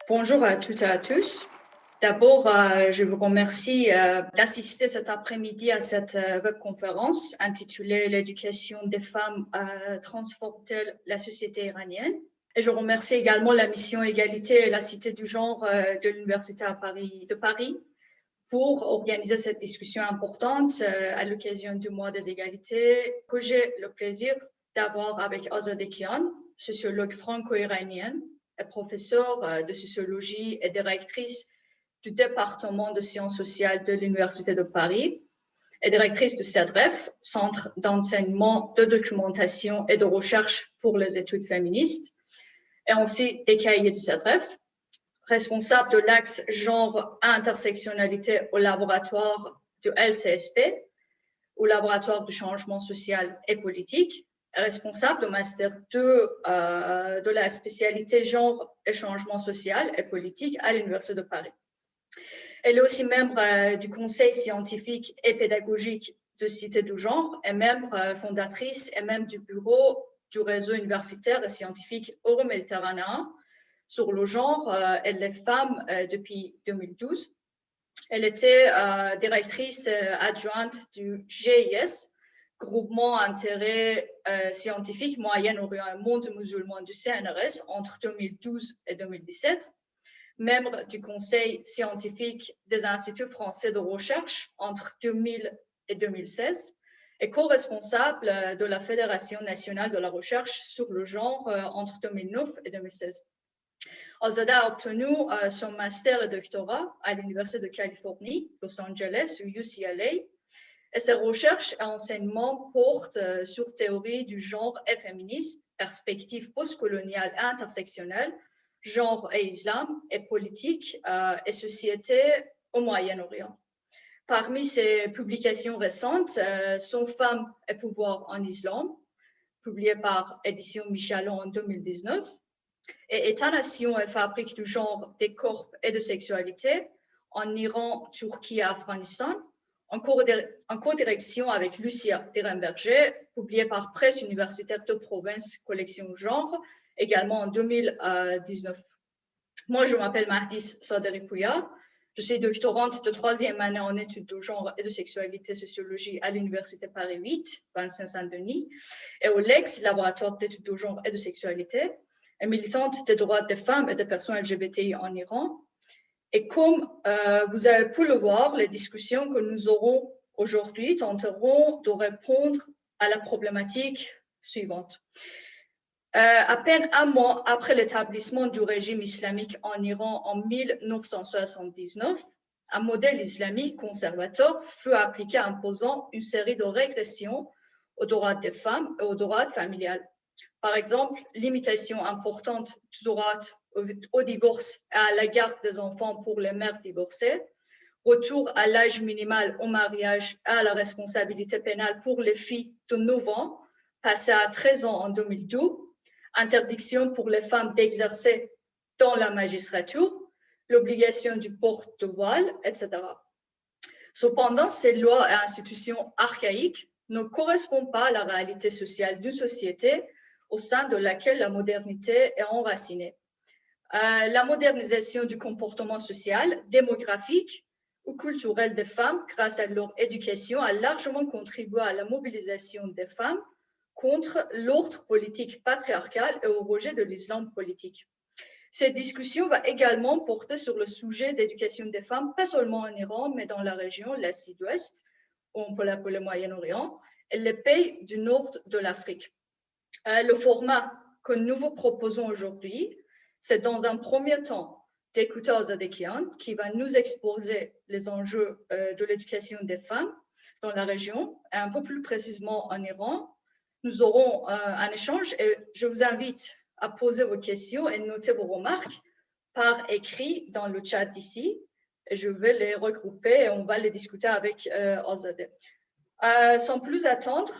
Bonjour à toutes et à tous. D'abord, je vous remercie d'assister cet après-midi à cette webconférence intitulée «L'éducation des femmes transforme-t-elle la société iranienne?» Et je remercie également la mission Égalité et la Cité du genre de l'Université de Paris pour organiser cette discussion importante à l'occasion du mois des égalités que j'ai le plaisir d'avoir avec Azadeh Kian, sociologue franco-iranienne et professeure de sociologie et directrice du département de sciences sociales de l'Université de Paris et directrice du CEDREF, Centre d'enseignement, de documentation et de recherche pour les études féministes, et ainsi des cahiers du CEDREF, responsable de l'axe genre intersectionnalité au laboratoire du LCSP, au laboratoire du changement social et politique, responsable de Master 2 de la spécialité genre et changement social et politique à l'Université de Paris. Elle est aussi membre du conseil scientifique et pédagogique de Cité du genre et membre fondatrice et membre du bureau du réseau universitaire et scientifique euro-méditerranéen sur le genre et les femmes depuis 2012. Elle était directrice adjointe du GIS, Groupement Intérêt Scientifique Moyen-Orient et Monde musulman du CNRS, entre 2012 et 2017, membre du Conseil scientifique des Instituts français de recherche entre 2000 et 2016, et co-responsable de la Fédération nationale de la recherche sur le genre entre 2009 et 2016. Azadeh a obtenu son master et doctorat à l'Université de Californie, Los Angeles ou UCLA, et ses recherches et enseignements portent sur théorie du genre et féministe, perspective postcoloniale et intersectionnelle, genre et islam, et politique et société au Moyen-Orient. Parmi ses publications récentes sont Femmes et pouvoir en islam, publié par Édition Michelon en 2019, et État-nation et fabrique du genre, des corps et de sexualité en Iran, Turquie et Afghanistan, en co-direction avec Lucia Derenberger, publié par Presse universitaire de province, collection genre, également en 2019. Moi, je m'appelle Mahdis Saderi-Pouya. Je suis doctorante de troisième année en études de genre et de sexualité sociologie à l'Université Paris 8, Vincennes-Saint-Denis, et au LEX, laboratoire d'études de genre et de sexualité, et militante des droits des femmes et des personnes LGBTI en Iran. Et comme vous avez pu le voir, les discussions que nous aurons aujourd'hui tenteront de répondre à la problématique suivante. À peine un mois après l'établissement du régime islamique en Iran en 1979, un modèle islamique conservateur fut appliqué imposant une série de régressions aux droits des femmes et aux droits familiales. Par exemple, limitation importante du droit au divorce et à la garde des enfants pour les mères divorcées, retour à l'âge minimal au mariage et à la responsabilité pénale pour les filles de 9 ans, passé à 13 ans en 2012, interdiction pour les femmes d'exercer dans la magistrature, l'obligation du port de voile, etc. Cependant, ces lois et institutions archaïques ne correspondent pas à la réalité sociale d'une société au sein de laquelle la modernité est enracinée. La modernisation du comportement social, démographique ou culturel des femmes grâce à leur éducation a largement contribué à la mobilisation des femmes contre l'ordre politique patriarcal et au rejet de l'islam politique. Cette discussion va également porter sur le sujet d'éducation des femmes, pas seulement en Iran, mais dans la région, la Sud-Ouest, on peut l'appeler Moyen-Orient, et les pays du nord de l'Afrique. Le format que nous vous proposons aujourd'hui, c'est dans un premier temps d'écouter Azadeh Kian, qui va nous exposer les enjeux de l'éducation des femmes dans la région, et un peu plus précisément en Iran. Nous aurons un échange et je vous invite à poser vos questions et noter vos remarques par écrit dans le chat d'ici. Et je vais les regrouper et on va les discuter avec Azadeh. Sans plus attendre,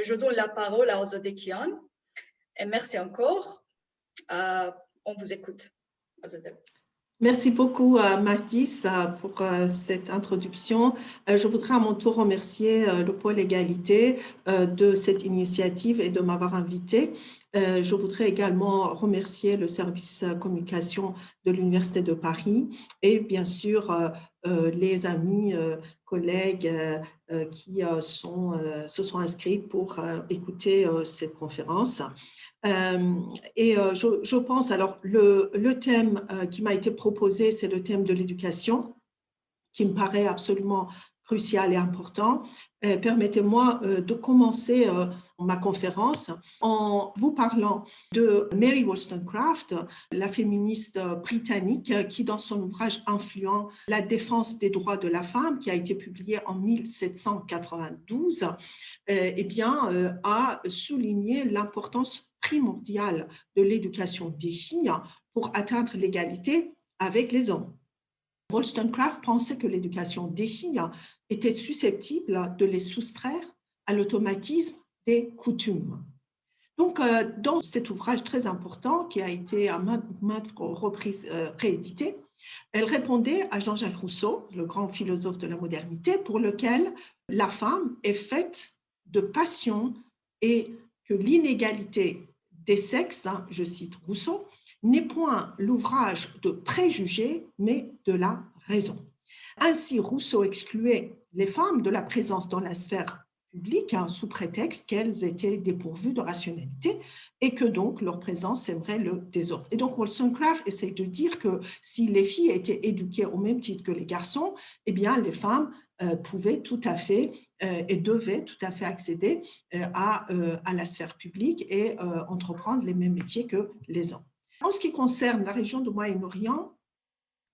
je donne la parole à Azadeh Kian. Et merci encore. On vous écoute, Azadeh. Merci beaucoup, Mathis, pour cette introduction. Je voudrais à mon tour remercier le pôle égalité de cette initiative et de m'avoir invité. Je voudrais également remercier le service communication de l'Université de Paris et bien sûr les amis, collègues qui se sont inscrits pour écouter cette conférence. Je pense, alors, le thème qui m'a été proposé, c'est le thème de l'éducation, qui me paraît absolument crucial et important. Permettez-moi de commencer ma conférence en vous parlant de Mary Wollstonecraft, la féministe britannique qui, dans son ouvrage influent La défense des droits de la femme, qui a été publié en 1792, a souligné l'importance primordiale de l'éducation des filles pour atteindre l'égalité avec les hommes. Wollstonecraft pensait que l'éducation des filles était susceptible de les soustraire à l'automatisme des coutumes. Donc, dans cet ouvrage très important qui a été à maintes reprises réédité, elle répondait à Jean-Jacques Rousseau, le grand philosophe de la modernité, pour lequel la femme est faite de passion et que l'inégalité des sexes, je cite Rousseau, n'est point l'ouvrage de préjugés, mais de la raison. Ainsi, Rousseau excluait les femmes de la présence dans la sphère publique sous prétexte qu'elles étaient dépourvues de rationalité et que donc leur présence sèmerait le désordre. Et donc Wollstonecraft essaie de dire que si les filles étaient éduquées au même titre que les garçons, eh bien les femmes pouvaient tout à fait et devaient tout à fait accéder à la sphère publique et entreprendre les mêmes métiers que les hommes. En ce qui concerne la région du Moyen-Orient,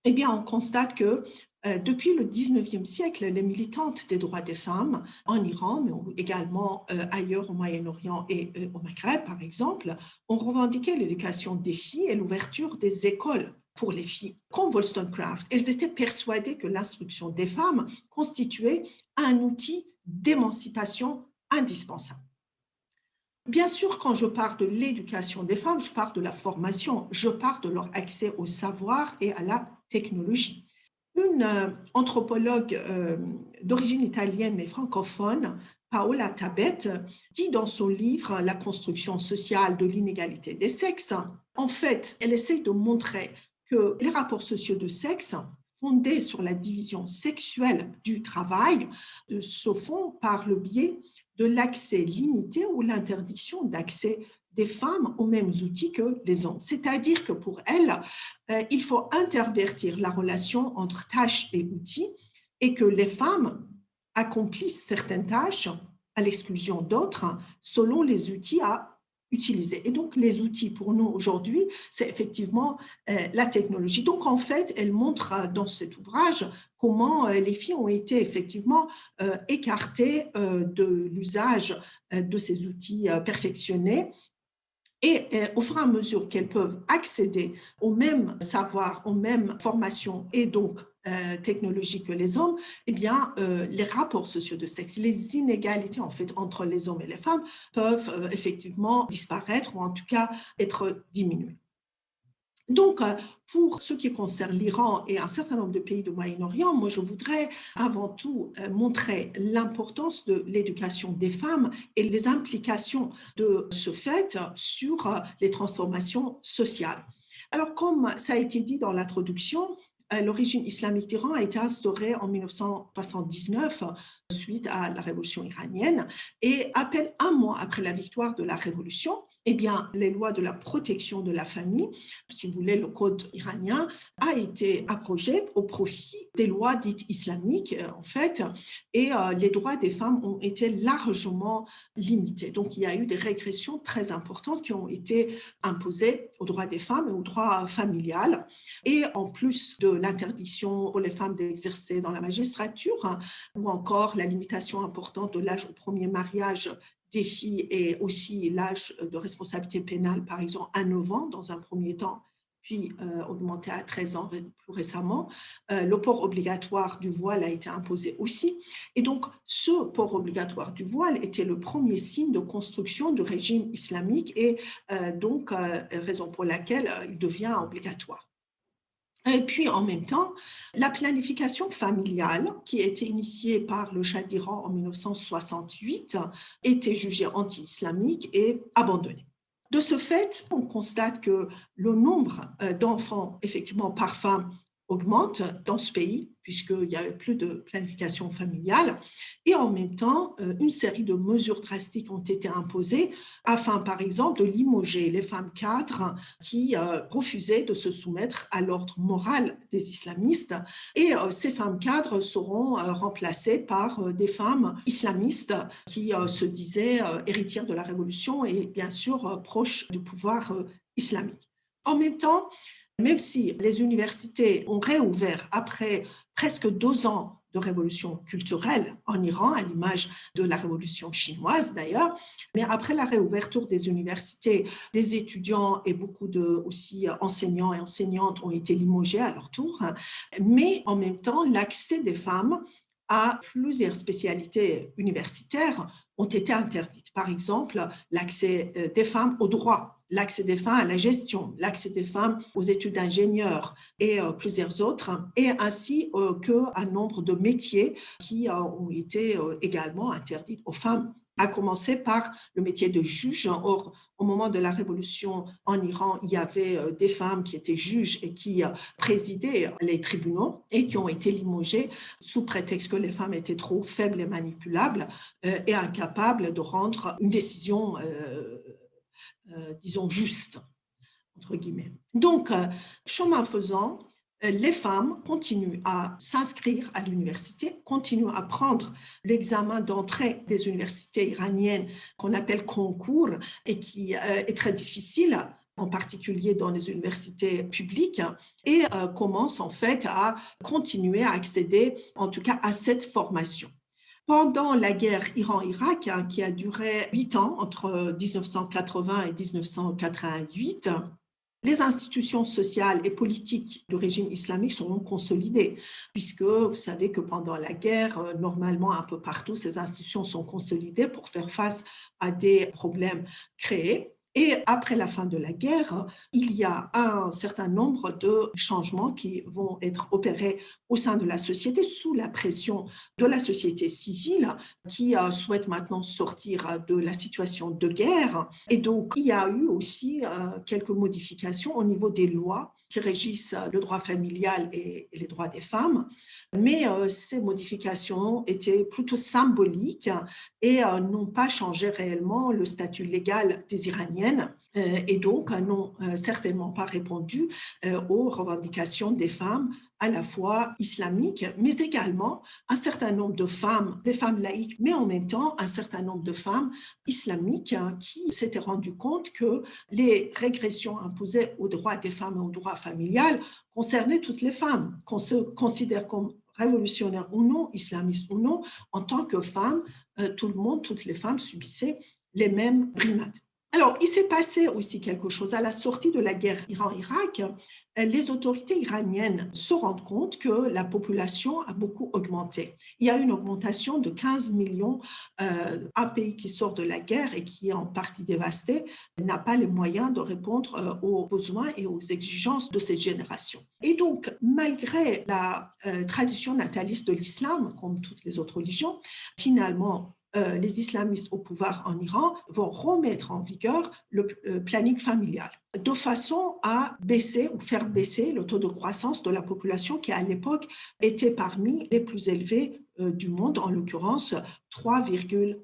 eh bien, on constate que depuis le 19e siècle, les militantes des droits des femmes en Iran, mais également ailleurs au Moyen-Orient et au Maghreb, par exemple, ont revendiqué l'éducation des filles et l'ouverture des écoles pour les filles. Comme Wollstonecraft, elles étaient persuadées que l'instruction des femmes constituait un outil d'émancipation indispensable. Bien sûr, quand je parle de l'éducation des femmes, je parle de la formation, je parle de leur accès au savoir et à la technologie. Une anthropologue d'origine italienne mais francophone, Paola Tabet, dit dans son livre La construction sociale de l'inégalité des sexes, en fait, elle essaie de montrer que les rapports sociaux de sexe fondés sur la division sexuelle du travail se font par le biais de l'accès limité ou l'interdiction d'accès des femmes aux mêmes outils que les hommes. C'est-à-dire que pour elles, il faut intervertir la relation entre tâches et outils et que les femmes accomplissent certaines tâches à l'exclusion d'autres selon les outils à utiliser. Et donc, les outils pour nous aujourd'hui, c'est effectivement la technologie. Donc, en fait, elle montre dans cet ouvrage comment les filles ont été effectivement écartées de l'usage de ces outils perfectionnés. Et au fur et à mesure qu'elles peuvent accéder aux mêmes savoirs, aux mêmes formations et donc technologiques que les hommes, eh bien, les rapports sociaux de sexe, les inégalités en fait entre les hommes et les femmes peuvent effectivement disparaître ou en tout cas être diminuées. Donc, pour ce qui concerne l'Iran et un certain nombre de pays du Moyen-Orient, moi, je voudrais avant tout montrer l'importance de l'éducation des femmes et les implications de ce fait sur les transformations sociales. Alors, comme ça a été dit dans l'introduction, l'origine islamique d'Iran a été instaurée en 1979 suite à la révolution iranienne et à peine un mois après la victoire de la révolution, eh bien, les lois de la protection de la famille, si vous voulez, le code iranien, a été abrogé au profit des lois dites islamiques, en fait, et les droits des femmes ont été largement limités. Donc, il y a eu des régressions très importantes qui ont été imposées aux droits des femmes et aux droits familial. Et en plus de l'interdiction pour les femmes d'exercer dans la magistrature, ou encore la limitation importante de l'âge au premier mariage des filles et aussi l'âge de responsabilité pénale, par exemple, à 9 ans dans un premier temps, puis augmenté à 13 ans plus récemment. Le port obligatoire du voile a été imposé aussi. Et donc, ce port obligatoire du voile était le premier signe de construction du régime islamique et raison pour laquelle il devient obligatoire. Et puis, en même temps, la planification familiale, qui a été initiée par le Shah d'Iran en 1968, était jugée anti-islamique et abandonnée. De ce fait, on constate que le nombre d'enfants, effectivement, par femme augmente dans ce pays, puisqu'il n'y a plus de planification familiale. Et en même temps, une série de mesures drastiques ont été imposées afin, par exemple, de limoger les femmes cadres qui refusaient de se soumettre à l'ordre moral des islamistes. Et ces femmes cadres seront remplacées par des femmes islamistes qui se disaient héritières de la révolution et bien sûr proches du pouvoir islamique. En même temps, même si les universités ont réouvert après presque 2 ans de révolution culturelle en Iran, à l'image de la révolution chinoise d'ailleurs, mais après la réouverture des universités, les étudiants et beaucoup de aussi enseignants et enseignantes ont été limogés à leur tour, mais en même temps, l'accès des femmes à plusieurs spécialités universitaires ont été interdites. Par exemple, l'accès des femmes au droit, l'accès des femmes à la gestion, l'accès des femmes aux études d'ingénieurs et plusieurs autres, et ainsi qu'un nombre de métiers qui ont été également interdits aux femmes, à commencer par le métier de juge. Or, au moment de la révolution en Iran, il y avait des femmes qui étaient juges et qui présidaient les tribunaux et qui ont été limogées sous prétexte que les femmes étaient trop faibles et manipulables et incapables de rendre une décision disons, juste, entre guillemets. Donc, chemin faisant, les femmes continuent à s'inscrire à l'université, continuent à prendre l'examen d'entrée des universités iraniennes qu'on appelle concours et qui est très difficile, en particulier dans les universités publiques, et commencent en fait à continuer à accéder, en tout cas, à cette formation. Pendant la guerre Iran-Irak, qui a duré 8 ans, entre 1980 et 1988, les institutions sociales et politiques du régime islamique seront consolidées, puisque vous savez que pendant la guerre, normalement, un peu partout, ces institutions sont consolidées pour faire face à des problèmes créés. Et après la fin de la guerre, il y a un certain nombre de changements qui vont être opérés au sein de la société sous la pression de la société civile qui souhaite maintenant sortir de la situation de guerre. Et donc, il y a eu aussi quelques modifications au niveau des lois qui régissent le droit familial et les droits des femmes. Mais ces modifications étaient plutôt symboliques et n'ont pas changé réellement le statut légal des Iraniennes et donc n'ont certainement pas répondu aux revendications des femmes à la fois islamiques, mais également un certain nombre de femmes, des femmes laïques, mais en même temps un certain nombre de femmes islamiques qui s'étaient rendues compte que les régressions imposées aux droits des femmes et aux droits familial concernaient toutes les femmes, qu'on se considère comme révolutionnaires ou non, islamistes ou non, en tant que femmes, tout le monde, toutes les femmes subissaient les mêmes brimades. Alors, il s'est passé aussi quelque chose. À la sortie de la guerre Iran-Irak, les autorités iraniennes se rendent compte que la population a beaucoup augmenté. Il y a une augmentation de 15 millions. Un pays qui sort de la guerre et qui est en partie dévasté n'a pas les moyens de répondre aux besoins et aux exigences de cette génération. Et donc, malgré la tradition nataliste de l'islam, comme toutes les autres religions, finalement, les islamistes au pouvoir en Iran vont remettre en vigueur le planning familial de façon à baisser ou faire baisser le taux de croissance de la population qui à l'époque était parmi les plus élevés du monde, en l'occurrence 3,9.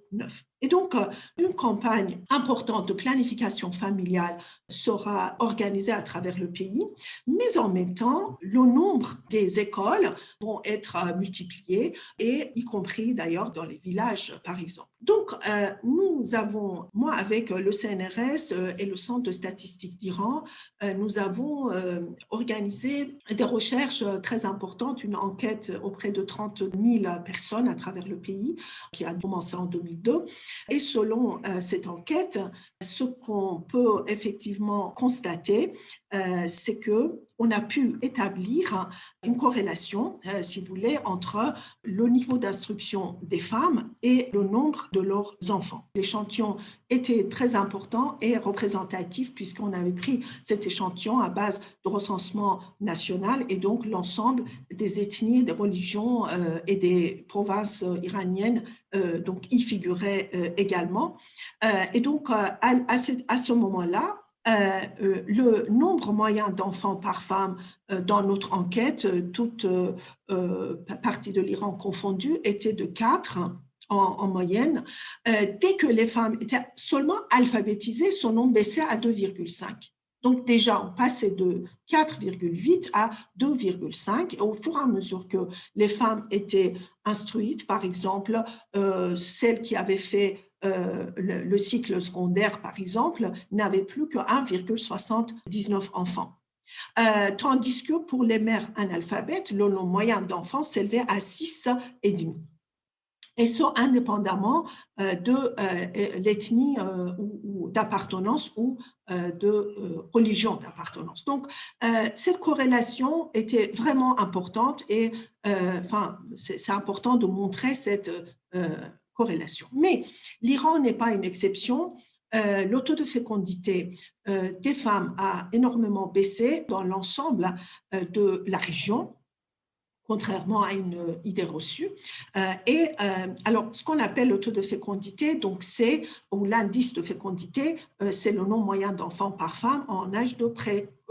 Et donc, une campagne importante de planification familiale sera organisée à travers le pays, mais en même temps, le nombre des écoles vont être multipliés, et y compris d'ailleurs dans les villages, par exemple. Donc, nous avons, moi avec le CNRS et le Centre de statistiques d'Iran, nous avons organisé des recherches très importantes, une enquête auprès de 30 000 personnes à travers le pays qui qui a commencé en 2002. Et selon cette enquête, ce qu'on peut effectivement constater, c'est qu'on a pu établir une corrélation, si vous voulez, entre le niveau d'instruction des femmes et le nombre de leurs enfants. L'échantillon était très important et représentatif puisqu'on avait pris cet échantillon à base de recensement national et donc l'ensemble des ethnies, des religions et des provinces iraniennes donc y figuraient également. Et donc à ce moment-là, le nombre moyen d'enfants par femme dans notre enquête, toute partie de l'Iran confondue, était de 4 en moyenne. Dès que les femmes étaient seulement alphabétisées, son nombre baissait à 2,5. Donc déjà, on passait de 4,8 à 2,5. Et au fur et à mesure que les femmes étaient instruites, par exemple, celles qui avaient fait le cycle secondaire, par exemple, n'avaient plus que 1,79 enfants. Tandis que pour les mères analphabètes, le nombre moyen d'enfants s'élevait à 6,5. Et ce, indépendamment de l'ethnie ou d'appartenance ou de religion d'appartenance. Donc, cette corrélation était vraiment importante et c'est important de montrer cette corrélation. Mais l'Iran n'est pas une exception. Le taux de fécondité des femmes a énormément baissé dans l'ensemble de la région, contrairement à une idée reçue. Alors, ce qu'on appelle le taux de fécondité, donc ou l'indice de fécondité, c'est le nombre moyen d'enfants par femme en âge de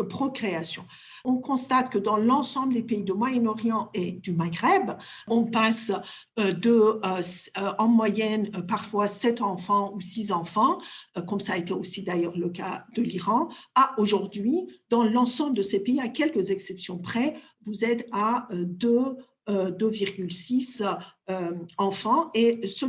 procréation. On constate que dans l'ensemble des pays du Moyen-Orient et du Maghreb, on passe en moyenne parfois 7 enfants ou 6 enfants, comme ça a été aussi d'ailleurs le cas de l'Iran, à aujourd'hui, dans l'ensemble de ces pays, à quelques exceptions près, vous êtes à 2,6 enfants. Et en ce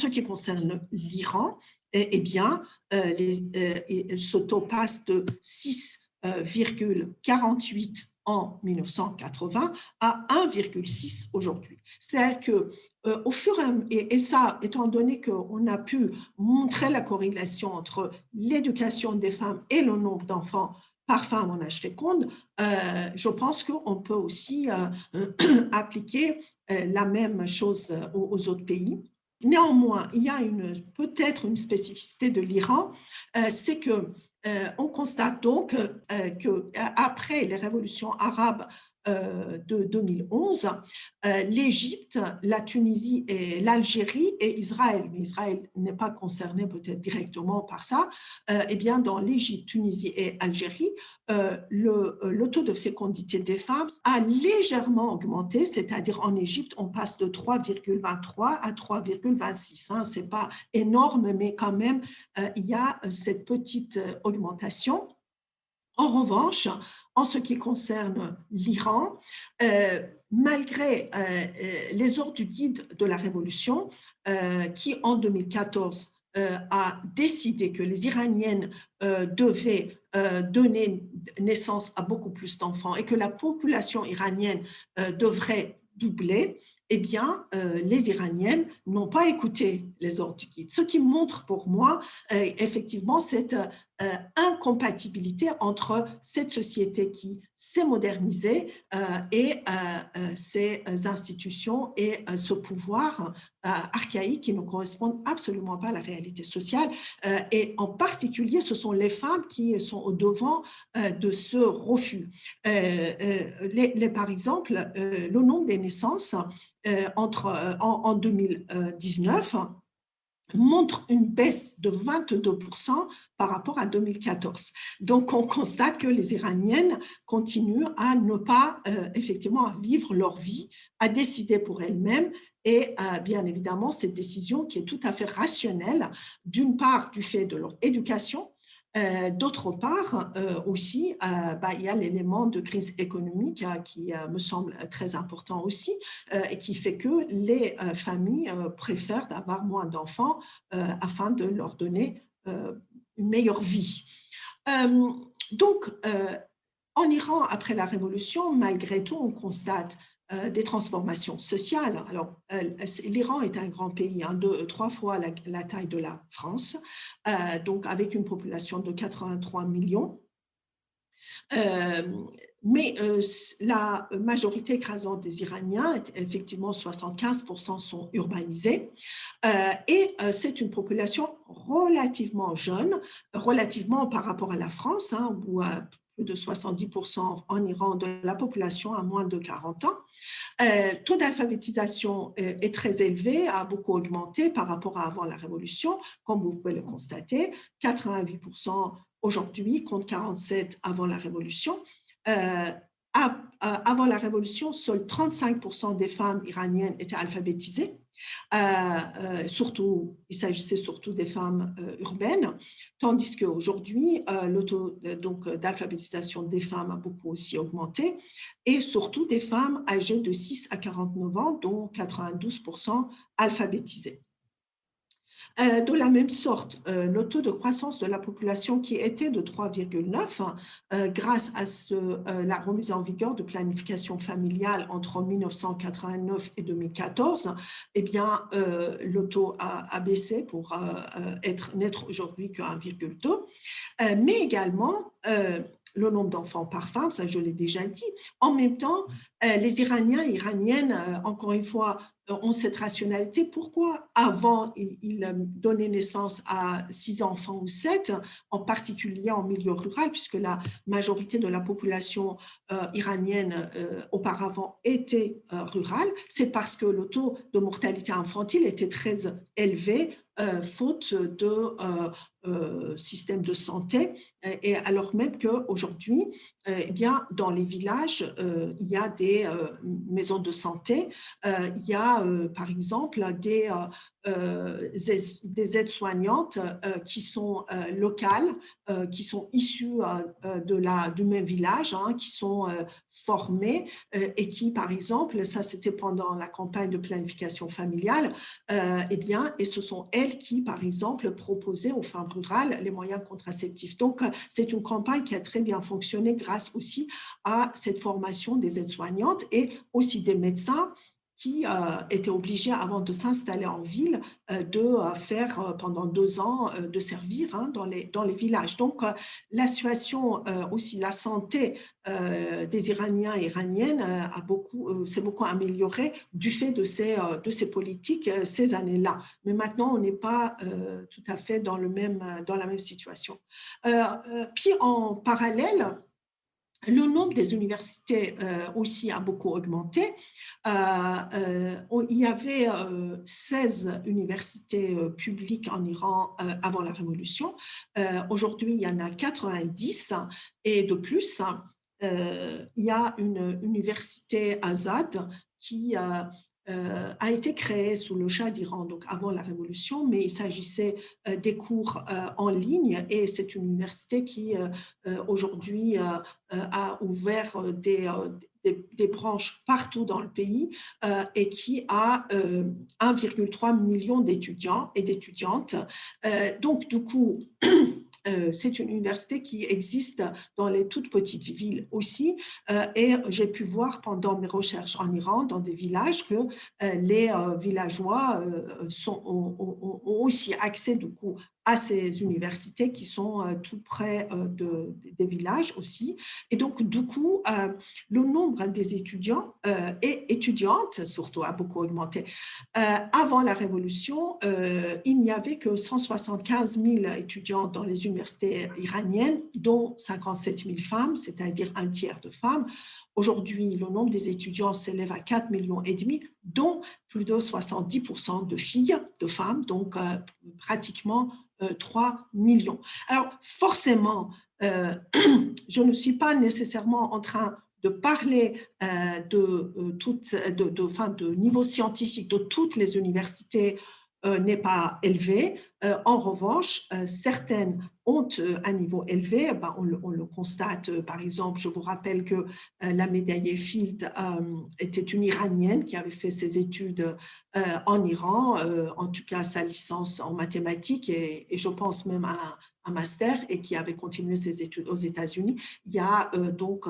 qui concerne l'Iran, eh bien, ce taux passe de 6,48 en 1980 à 1,6 aujourd'hui. C'est-à-dire que au fur et ça, étant donné qu'on a pu montrer la corrélation entre l'éducation des femmes et le nombre d'enfants par femme en âge féconde, je pense qu'on peut aussi appliquer la même chose aux autres pays. Néanmoins, il y a peut-être une spécificité de l'Iran, c'est que on constate donc qu'après les révolutions arabes de 2011, l'Égypte, la Tunisie et l'Algérie et Israël, mais Israël n'est pas concerné peut-être directement par ça, eh bien dans l'Égypte, Tunisie et Algérie, le taux de fécondité des femmes a légèrement augmenté, c'est-à-dire en Égypte, on passe de 3,23 à 3,26. Hein, ce n'est pas énorme, mais quand même, il y a cette petite augmentation. En revanche, en ce qui concerne l'Iran, malgré les ordres du guide de la Révolution, qui en 2014 a décidé que les Iraniennes devaient donner naissance à beaucoup plus d'enfants et que la population iranienne devrait doubler, eh bien, les Iraniennes n'ont pas écouté les ordres du guide. Ce qui montre pour moi, effectivement, cette incompatibilité entre cette société qui s'est modernisée et ces institutions et ce pouvoir archaïque qui ne correspondent absolument pas à la réalité sociale. Et en particulier, ce sont les femmes qui sont au devant de ce refus. Par exemple, le nombre des naissances en 2019 montre une baisse de 22% par rapport à 2014. Donc, on constate que les Iraniennes continuent à ne pas effectivement vivre leur vie, à décider pour elles-mêmes et bien évidemment, cette décision qui est tout à fait rationnelle, d'une part du fait de leur éducation, d'autre part, aussi, il y a l'élément de crise économique qui me semble très important aussi et qui fait que les familles préfèrent avoir moins d'enfants afin de leur donner une meilleure vie. Donc, en Iran, après la Révolution, malgré tout, on constate des transformations sociales. Alors, l'Iran est un grand pays, 3 fois la taille de la France, donc avec une population de 83 millions. Mais la majorité écrasante des Iraniens, effectivement 75% sont urbanisés, et c'est une population relativement jeune, relativement par rapport à la France, où plus de 70% en Iran de la population a moins de 40 ans. Taux d'alphabétisation est très élevé, a beaucoup augmenté par rapport à avant la Révolution, comme vous pouvez le constater, 88% aujourd'hui contre 47% avant la Révolution. Avant la Révolution, seuls 35% des femmes iraniennes étaient alphabétisées. Il s'agissait surtout des femmes urbaines, tandis qu'aujourd'hui, le taux d'alphabétisation des femmes a beaucoup aussi augmenté, et surtout des femmes âgées de 6 à 49 ans, dont 92% alphabétisées. De la même sorte, le taux de croissance de la population qui était de 3,9 grâce à la remise en vigueur de planification familiale entre 1989 et 2014, eh bien, le taux a baissé pour n'être aujourd'hui que 1,2, mais également le nombre d'enfants par femme, ça je l'ai déjà dit. En même temps, les Iraniens et Iraniennes, encore une fois, ont cette rationalité. Pourquoi avant, ils donnaient naissance à 6 enfants ou 7, en particulier en milieu rural, puisque la majorité de la population iranienne auparavant était rurale? C'est parce que le taux de mortalité infantile était très élevé, faute de système de santé, et alors même qu'aujourd'hui, eh bien, dans les villages, il y a des maisons de santé, il y a par exemple des aides-soignantes qui sont locales, qui sont issues du même village, qui sont formées et qui, par exemple, ça c'était pendant la campagne de planification familiale, et ce sont elles qui, par exemple, proposaient aux femmes rurales les moyens contraceptifs. Donc, c'est une campagne qui a très bien fonctionné grâce aussi à cette formation des aides-soignantes et aussi des médecins qui étaient obligés, avant de s'installer en ville, de faire pendant 2 ans de servir dans les villages. Donc, la situation aussi, la santé des Iraniens et Iraniennes s'est beaucoup améliorée du fait de ces politiques ces années-là. Mais maintenant, on n'est pas tout à fait dans la même situation. Puis, en parallèle, le nombre des universités aussi a beaucoup augmenté. Il y avait 16 universités publiques en Iran avant la Révolution. Aujourd'hui, il y en a 90, et de plus, il y a une université Azad qui a été créée sous le Shah d'Iran, donc avant la Révolution, mais il s'agissait des cours en ligne, et c'est une université qui aujourd'hui a ouvert des branches partout dans le pays et qui a 1,3 million d'étudiants et d'étudiantes. Donc, du coup, c'est une université qui existe dans les toutes petites villes aussi, et j'ai pu voir pendant mes recherches en Iran, dans des villages, que les villageois ont aussi accès du coup à ces universités qui sont tout près des villages aussi. Et donc, du coup, le nombre des étudiants et étudiantes, surtout, a beaucoup augmenté. Avant la Révolution, il n'y avait que 175 000 étudiants dans les universités iraniennes, dont 57 000 femmes, c'est-à-dire un tiers de femmes. Aujourd'hui, le nombre des étudiants s'élève à 4,5 millions, dont plus de 70% de filles, de femmes, donc pratiquement 3 millions. Alors, forcément, je ne suis pas nécessairement en train de parler de niveau scientifique de toutes les universités n'est pas élevé. En revanche, certaines ont un niveau élevé. On le constate, par exemple, je vous rappelle que la médaillée Fields était une Iranienne qui avait fait ses études en Iran, en tout cas sa licence en mathématiques et je pense même à un master et qui avait continué ses études aux États-Unis. Il y a donc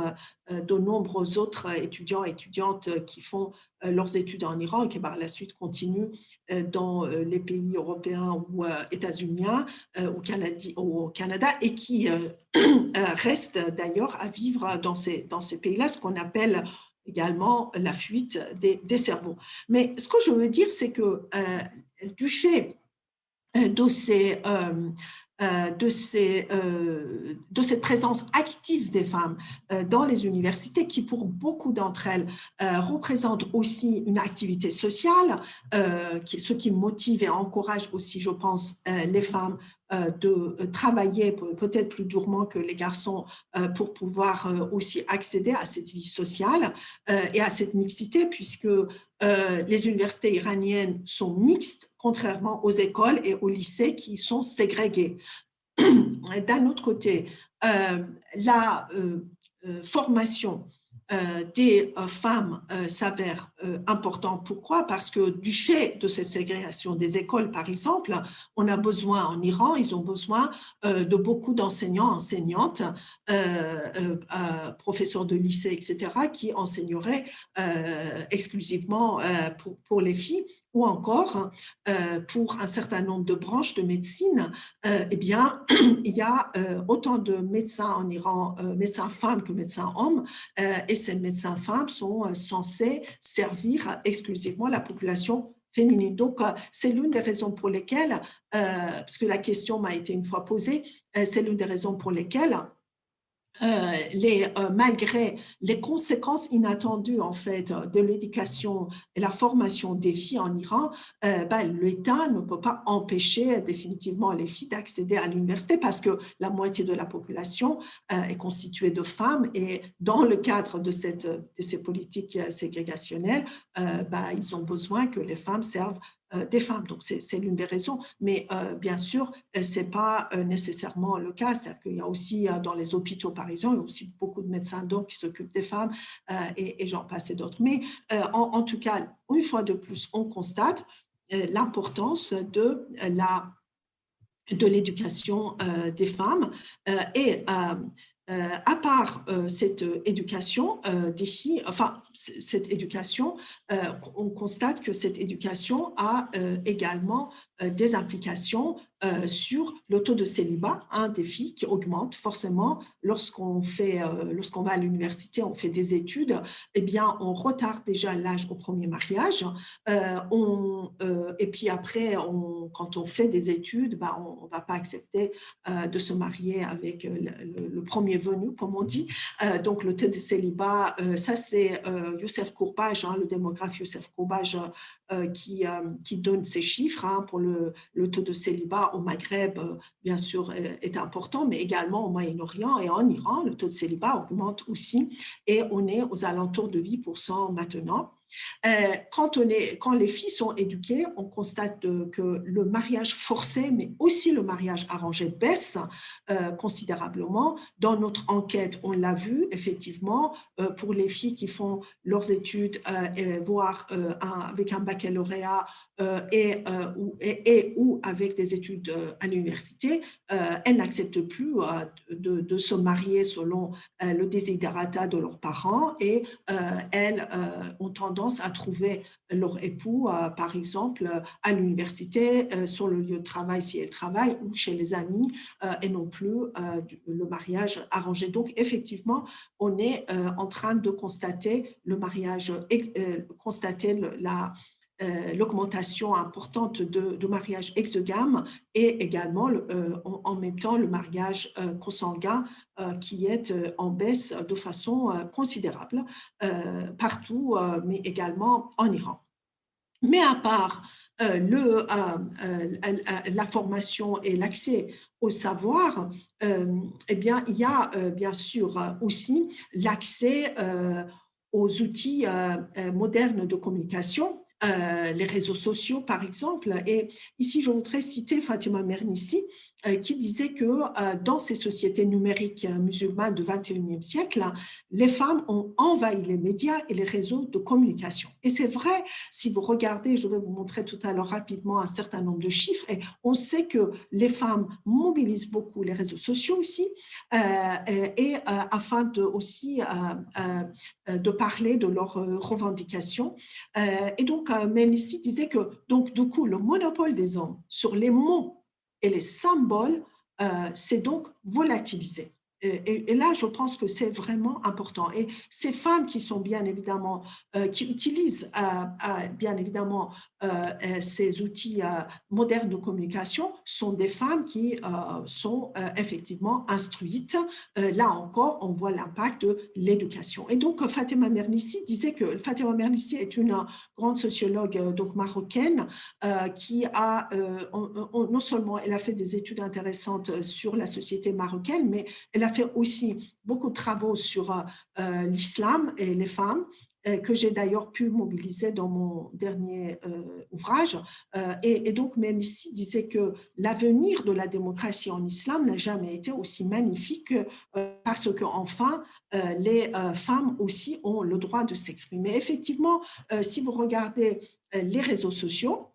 de nombreux autres étudiants et étudiantes qui font leurs études en Iran et qui par la suite continuent dans les pays européens ou états-uniens au Canada et qui restent d'ailleurs à vivre dans ces pays-là, ce qu'on appelle également la fuite des cerveaux. Mais ce que je veux dire, c'est que du fait de cette présence active des femmes dans les universités, qui pour beaucoup d'entre elles représente aussi une activité sociale, ce qui motive et encourage aussi, je pense, les femmes de travailler peut-être plus durement que les garçons pour pouvoir aussi accéder à cette vie sociale et à cette mixité, puisque les universités iraniennes sont mixtes, contrairement aux écoles et aux lycées qui sont ségrégés. D'un autre côté, la formation des femmes s'avère important. Pourquoi? Parce que du fait de cette ségrégation des écoles, par exemple, on a besoin en Iran, ils ont besoin de beaucoup d'enseignants, enseignantes, professeurs de lycée, etc., qui enseigneraient exclusivement pour les filles, ou encore pour un certain nombre de branches de médecine, eh bien, il y a autant de médecins en Iran, médecins femmes que médecins hommes, et ces médecins femmes sont censés servir exclusivement la population féminine. Donc, c'est l'une des raisons pour lesquelles, parce que la question m'a été une fois posée, c'est l'une des raisons pour lesquelles malgré les conséquences inattendues en fait de l'éducation et la formation des filles en Iran, l'État ne peut pas empêcher définitivement les filles d'accéder à l'université parce que la moitié de la population est constituée de femmes et dans le cadre de ces politiques ségrégationnelles, ils ont besoin que les femmes servent des femmes. Donc, c'est l'une des raisons. Mais bien sûr, ce n'est pas nécessairement le cas. C'est-à-dire qu'il y a aussi dans les hôpitaux parisiens, il y a aussi beaucoup de médecins d'hommes qui s'occupent des femmes et j'en passe et d'autres. Mais en tout cas, une fois de plus, on constate l'importance de l'éducation des femmes et à part cette éducation des filles, enfin, cette éducation, on constate que cette éducation a également des implications sur le taux de célibat des filles qui augmente forcément lorsqu'on va à l'université, on fait des études, eh bien, on retarde déjà l'âge au premier mariage et puis après, quand on fait des études, on ne va pas accepter de se marier avec le premier venu, comme on dit. Donc, le taux de célibat, ça c'est Youssef Kourbaj, le démographe Youssef Kourbaj, qui donne ces chiffres pour le taux de célibat au Maghreb, bien sûr, est important, mais également au Moyen-Orient et en Iran, le taux de célibat augmente aussi et on est aux alentours de 8% maintenant. Quand les filles sont éduquées, on constate que le mariage forcé, mais aussi le mariage arrangé baisse considérablement. Dans notre enquête, on l'a vu, effectivement, pour les filles qui font leurs études, voire avec un baccalauréat ou avec des études à l'université, elles n'acceptent plus de se marier selon le desiderata de leurs parents et elles ont tendance à trouver leur époux, par exemple, à l'université, sur le lieu de travail si elles travaillent, ou chez les amis, et non plus le mariage arrangé. Donc, effectivement, on est en train de constater le mariage, constater l'augmentation importante de mariages exogames et également en même temps le mariage consanguin qui est en baisse de façon considérable partout, mais également en Iran. Mais à part la formation et l'accès au savoir, eh bien, il y a bien sûr aussi l'accès aux outils modernes de communication les réseaux sociaux, par exemple. Et ici, je voudrais citer Fatima Mernissi, qui disait que dans ces sociétés numériques musulmanes du XXIe siècle, les femmes ont envahi les médias et les réseaux de communication. Et c'est vrai, si vous regardez, je vais vous montrer tout à l'heure rapidement un certain nombre de chiffres, et on sait que les femmes mobilisent beaucoup les réseaux sociaux aussi, afin aussi de parler de leurs revendications. Et donc, Mernissi disait que, donc, du coup, le monopole des hommes sur les mots et les symboles, c'est donc volatilisé. Et là, je pense que c'est vraiment important. Et ces femmes qui sont bien évidemment, qui utilisent bien évidemment ces outils modernes de communication, sont des femmes qui sont effectivement instruites. Là encore, on voit l'impact de l'éducation. Et donc, Fatima Mernissi disait que Fatima Mernissi est une grande sociologue donc marocaine qui a non seulement elle a fait des études intéressantes sur la société marocaine, mais elle a fait aussi beaucoup de travaux sur l'islam et les femmes, que j'ai d'ailleurs pu mobiliser dans mon dernier ouvrage. Et donc, même ici, disait que l'avenir de la démocratie en islam n'a jamais été aussi magnifique parce qu'enfin, les femmes aussi ont le droit de s'exprimer. Effectivement, si vous regardez les réseaux sociaux,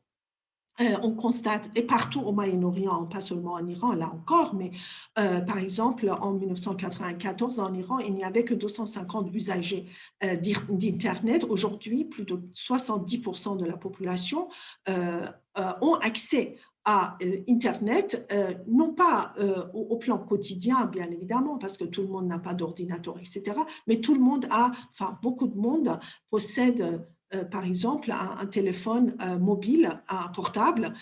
on constate, et partout au Moyen-Orient, pas seulement en Iran, là encore, mais par exemple, en 1994, en Iran, il n'y avait que 250 usagers d'Internet. Aujourd'hui, plus de 70% de la population ont accès à Internet, non pas au plan quotidien, bien évidemment, parce que tout le monde n'a pas d'ordinateur, etc., mais tout le monde enfin, beaucoup de monde possède par exemple, un téléphone mobile, un portable,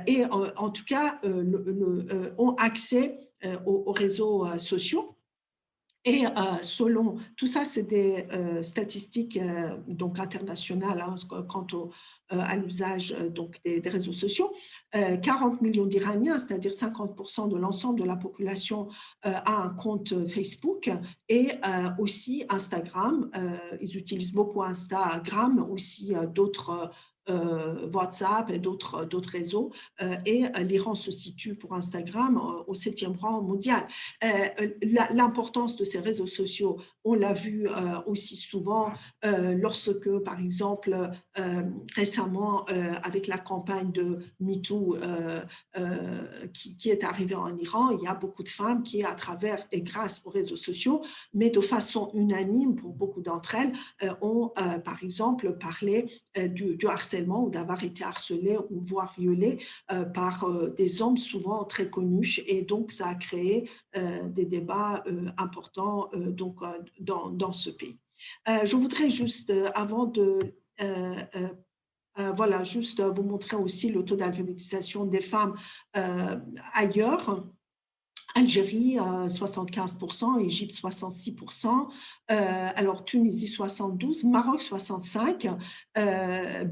et en tout cas ont accès aux réseaux sociaux. Et selon tout ça, c'est des statistiques donc internationales hein, quant à l'usage donc des réseaux sociaux. 40 millions d'Iraniens, c'est-à-dire 50% de l'ensemble de la population, a un compte Facebook et aussi Instagram. Ils utilisent beaucoup Instagram, aussi d'autres WhatsApp et d'autres réseaux. Et l'Iran se situe pour Instagram au 7e rang mondial. L'importance de ces réseaux sociaux, on l'a vu aussi souvent lorsque, par exemple, récemment, avec la campagne de MeToo qui est arrivée en Iran, il y a beaucoup de femmes qui, à travers et grâce aux réseaux sociaux, mais de façon unanime pour beaucoup d'entre elles, ont, par exemple, parlé du harcèlement ou d'avoir été harcelées ou voire violées par des hommes souvent très connus. Et donc, ça a créé des débats importants donc, dans ce pays. Je voudrais juste, avant de voilà, juste vous montrer aussi le taux d'alphabétisation des femmes ailleurs. Algérie, 75%, Égypte, 66%, alors Tunisie, 72%, Maroc, 65%,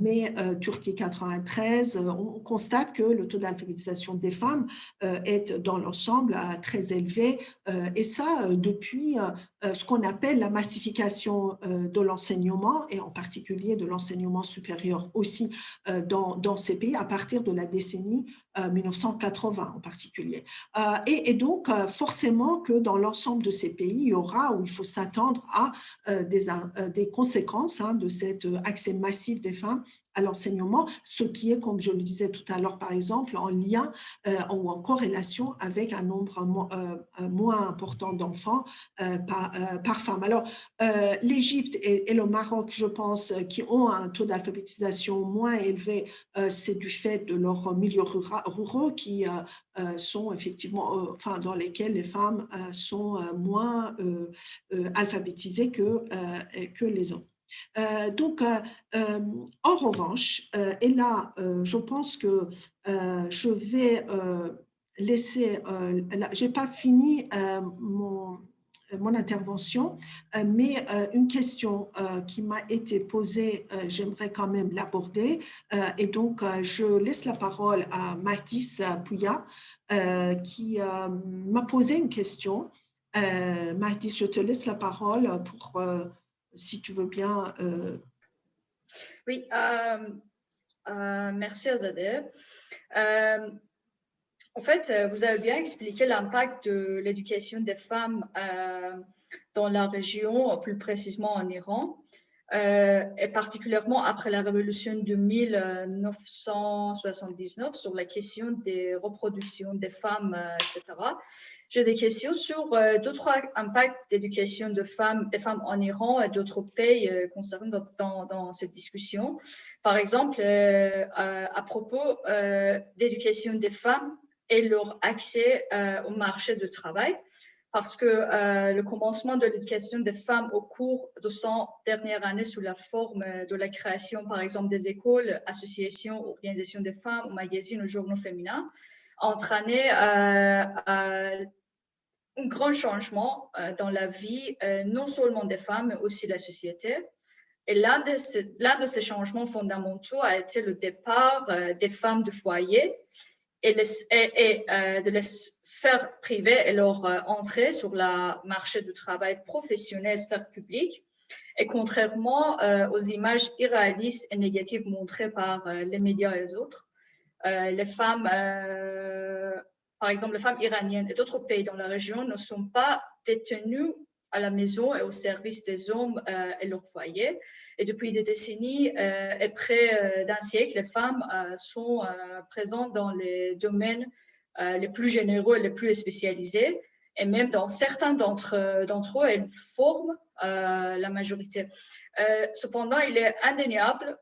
mais Turquie, 93%. On constate que le taux d'alphabétisation des femmes est dans l'ensemble très élevé, et ça depuis ce qu'on appelle la massification de l'enseignement, et en particulier de l'enseignement supérieur aussi dans ces pays, à partir de la décennie 1980 en particulier. Et donc, forcément que dans l'ensemble de ces pays, il y aura, où il faut s'attendre à des conséquences hein, de cet accès massif des femmes à l'enseignement, ce qui est, comme je le disais tout à l'heure, par exemple, en lien ou en corrélation avec un nombre moins important d'enfants par femme. Alors, l'Égypte et le Maroc, je pense, qui ont un taux d'alphabétisation moins élevé, c'est du fait de leurs milieux ruraux qui sont effectivement, enfin, dans lesquels les femmes sont moins alphabétisées que les hommes. Donc, en revanche, et là, je pense que je vais laisser, je n'ai pas fini mon intervention, mais une question qui m'a été posée, j'aimerais quand même l'aborder. Et donc, je laisse la parole à Mathis Pouya, qui m'a posé une question. Mathis, je te laisse la parole pour, si tu veux bien. Oui, merci Azadeh. En fait, vous avez bien expliqué l'impact de l'éducation des femmes dans la région, plus précisément en Iran, et particulièrement après la révolution de 1979 sur la question des reproductions des femmes, etc. J'ai des questions sur d'autres impacts d'éducation des femmes en Iran et d'autres pays concernés dans cette discussion. Par exemple, à propos d'éducation des femmes et leur accès au marché du travail, parce que le commencement de l'éducation des femmes au cours de 100 dernières années sous la forme de la création, par exemple, des écoles, associations, organisations des femmes, magazines ou journaux féminins, a entraîné un grand changement dans la vie, non seulement des femmes, mais aussi de la société. Et l'un de ces changements fondamentaux a été le départ des femmes du foyer et de la sphère privée et leur entrée sur le marché du travail professionnel, sphère publique. Et contrairement aux images irréalistes et négatives montrées par les médias et les autres, les femmes, par exemple les femmes iraniennes et d'autres pays dans la région ne sont pas détenues à la maison et au service des hommes et leur foyer. Et depuis des décennies et près d'un siècle, les femmes sont présentes dans les domaines les plus généraux et les plus spécialisés. Et même dans certains d'entre eux, elles forment la majorité. Cependant, il est indéniable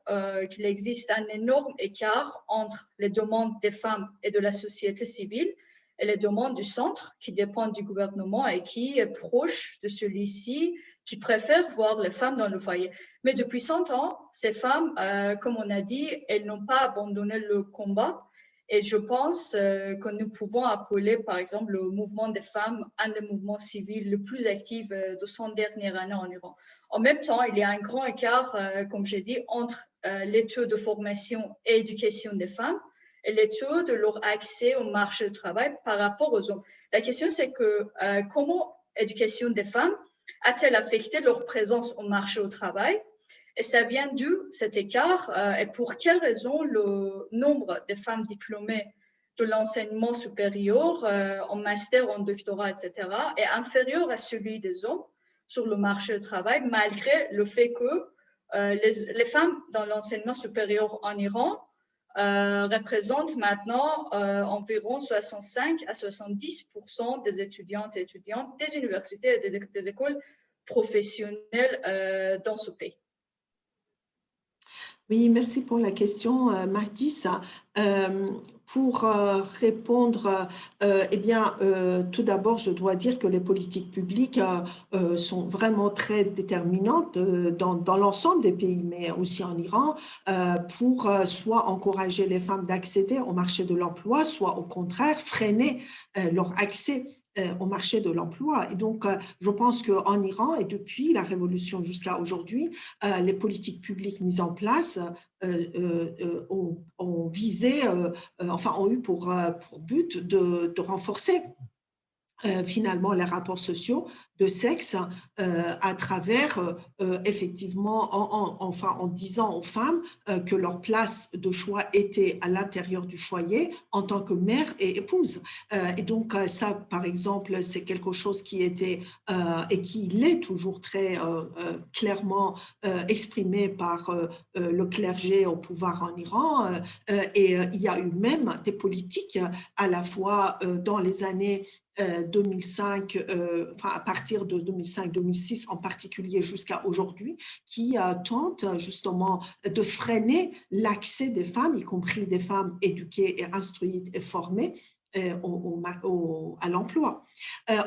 qu'il existe un énorme écart entre les demandes des femmes et de la société civile et les demandes du centre qui dépendent du gouvernement et qui est proche de celui-ci, qui préfère voir les femmes dans le foyer. Mais depuis 100 ans, ces femmes, comme on a dit, elles n'ont pas abandonné le combat. Et je pense que nous pouvons appeler, par exemple, le mouvement des femmes un des mouvements civils les plus actifs de 100 dernières années en Iran. En même temps, il y a un grand écart, comme j'ai dit, entre les taux de formation et éducation des femmes et les taux de leur accès au marché du travail par rapport aux hommes. La question, c'est que comment l'éducation des femmes a-t-elle affecté leur présence au marché du travail? Et ça vient d'où cet écart et pour quelles raisons le nombre de femmes diplômées de l'enseignement supérieur en master, en doctorat, etc., est inférieur à celui des hommes sur le marché du travail, malgré le fait que les femmes dans l'enseignement supérieur en Iran représentent maintenant environ 65 à 70% des étudiantes et étudiants des universités et des écoles professionnelles dans ce pays. Oui, merci pour la question, Mathis. Pour répondre, eh bien, tout d'abord, je dois dire que les politiques publiques sont vraiment très déterminantes dans l'ensemble des pays, mais aussi en Iran, pour soit encourager les femmes d'accéder au marché de l'emploi, soit au contraire freiner leur accès au marché de l'emploi. Et donc, je pense qu'en Iran, et depuis la révolution jusqu'à aujourd'hui, les politiques publiques mises en place ont visé, enfin, ont eu pour but de renforcer finalement les rapports sociaux de sexe à travers effectivement en disant aux femmes que leur place de choix était à l'intérieur du foyer en tant que mère et épouse. Et donc ça, par exemple, c'est quelque chose qui était et qui l'est toujours très clairement exprimé par le clergé au pouvoir en Iran. Et il y a eu même des politiques à la fois dans les années 2005, enfin à partir de 2005-2006 en particulier jusqu'à aujourd'hui, qui tentent justement de freiner l'accès des femmes, y compris des femmes éduquées et instruites et formées, à l'emploi.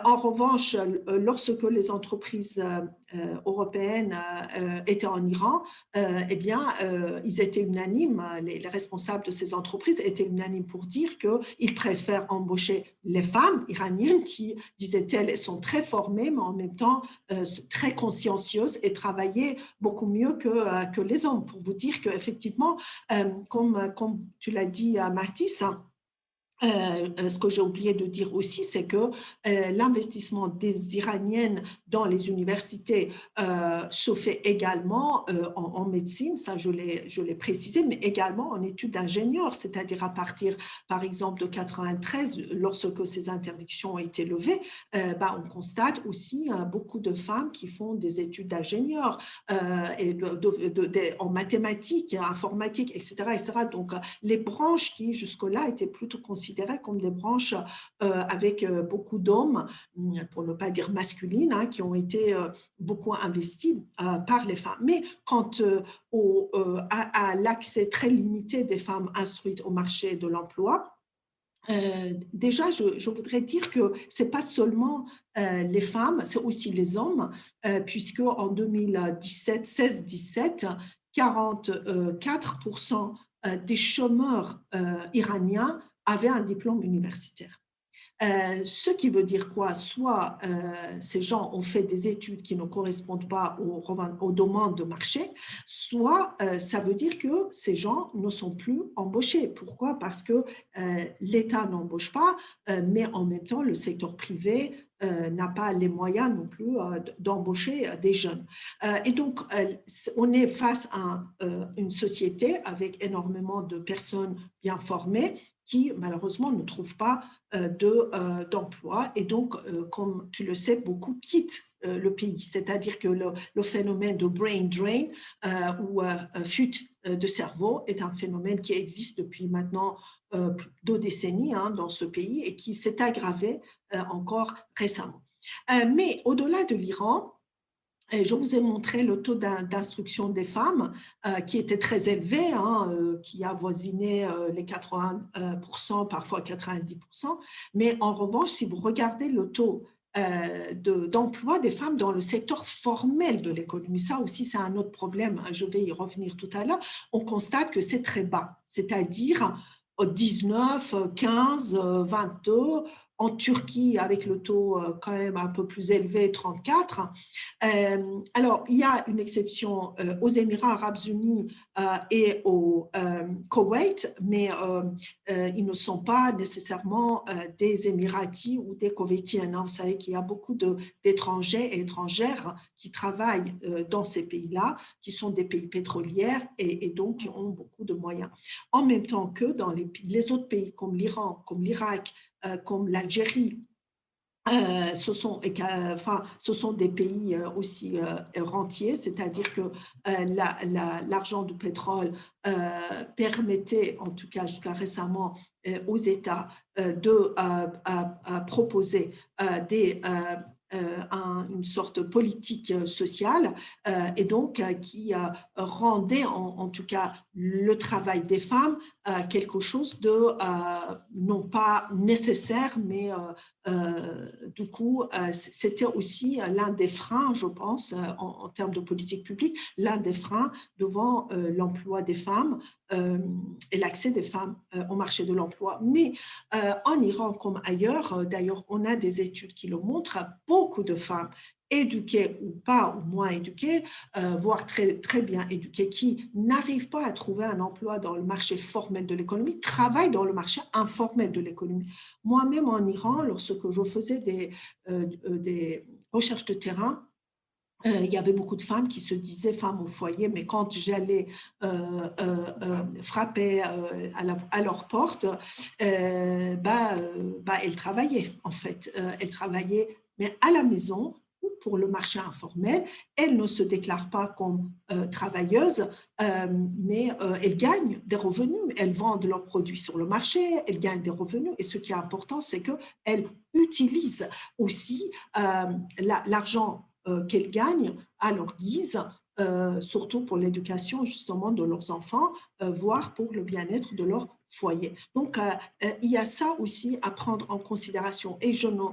En revanche, lorsque les entreprises européennes étaient en Iran, eh bien, ils étaient unanimes, les responsables de ces entreprises étaient unanimes pour dire qu'ils préfèrent embaucher les femmes iraniennes qui, disaient-elles, sont très formées, mais en même temps très consciencieuses et travaillaient beaucoup mieux que les hommes. Pour vous dire qu'effectivement, comme tu l'as dit, Mathis, Ce que j'ai oublié de dire aussi, c'est que l'investissement des Iraniennes dans les universités se fait également en médecine, ça je l'ai précisé, mais également en études d'ingénieurs, c'est-à-dire à partir, par exemple, de 93, lorsque ces interdictions ont été levées, on constate aussi beaucoup de femmes qui font des études d'ingénieurs en mathématiques, informatique, etc., etc. Donc, les branches qui jusque-là étaient plutôt considérées comme des branches avec beaucoup d'hommes, pour ne pas dire masculines, hein, qui ont été beaucoup investis par les femmes. Mais quant à l'accès très limité des femmes instruites au marché de l'emploi, déjà, je voudrais dire que ce n'est pas seulement les femmes, c'est aussi les hommes, puisque en 2017, 16-17, 44% des chômeurs iraniens avaient un diplôme universitaire. Ce qui veut dire quoi? Soit ces gens ont fait des études qui ne correspondent pas aux demandes de marché, soit ça veut dire que ces gens ne sont plus embauchés. Pourquoi? Parce que l'État n'embauche pas, mais en même temps, le secteur privé n'a pas les moyens non plus d'embaucher des jeunes. Et donc, on est face à une société avec énormément de personnes bien formées qui, malheureusement, ne trouvent pas d'emploi. Et donc, comme tu le sais, beaucoup quittent le pays. C'est-à-dire que le phénomène de brain drain ou fuite de cerveau est un phénomène qui existe depuis maintenant 2 décennies dans ce pays et qui s'est aggravé encore récemment. Mais au-delà de l'Iran, et je vous ai montré le taux d'instruction des femmes qui était très élevé, qui avoisinait les 80%, parfois 90%. Mais en revanche, si vous regardez le taux d'emploi des femmes dans le secteur formel de l'économie, ça aussi c'est un autre problème, je vais y revenir tout à l'heure, on constate que c'est très bas, c'est-à-dire 19, 15, 22, en Turquie avec le taux quand même un peu plus élevé, 34. Alors, il y a une exception aux Émirats arabes unis et au Koweït, mais ils ne sont pas nécessairement des Émiratis ou des Koweïtiennes. Vous savez qu'il y a beaucoup d'étrangers et étrangères qui travaillent dans ces pays-là, qui sont des pays pétroliers et donc qui ont beaucoup de moyens. En même temps que dans les autres pays comme l'Iran, comme l'Irak, comme l'Algérie, ce sont des pays aussi rentiers, c'est-à-dire que l'argent du pétrole permettait, en tout cas jusqu'à récemment, aux États de proposer une sorte de politique sociale et donc qui rendait en tout cas le travail des femmes quelque chose de non pas nécessaire, mais du coup, c'était aussi l'un des freins, je pense, en termes de politique publique, l'un des freins devant l'emploi des femmes et l'accès des femmes au marché de l'emploi. Mais en Iran comme ailleurs, d'ailleurs, on a des études qui le montrent, beaucoup de femmes éduquées ou pas, ou moins éduquées, voire très, très bien éduquées, qui n'arrivent pas à trouver un emploi dans le marché formel de l'économie, travaillent dans le marché informel de l'économie. Moi-même en Iran, lorsque je faisais des recherches de terrain, il y avait beaucoup de femmes qui se disaient femmes au foyer, mais quand j'allais frapper à leur porte, elles travaillaient en fait. Elles travaillaient, mais à la maison ou pour le marché informel. Elles ne se déclarent pas comme travailleuses, mais elles gagnent des revenus. Elles vendent leurs produits sur le marché, elles gagnent des revenus. Et ce qui est important, c'est qu'elles utilisent aussi l'argent qu'elles gagnent à leur guise, surtout pour l'éducation justement de leurs enfants, voire pour le bien-être de leur foyer. Donc, il y a ça aussi à prendre en considération et je ne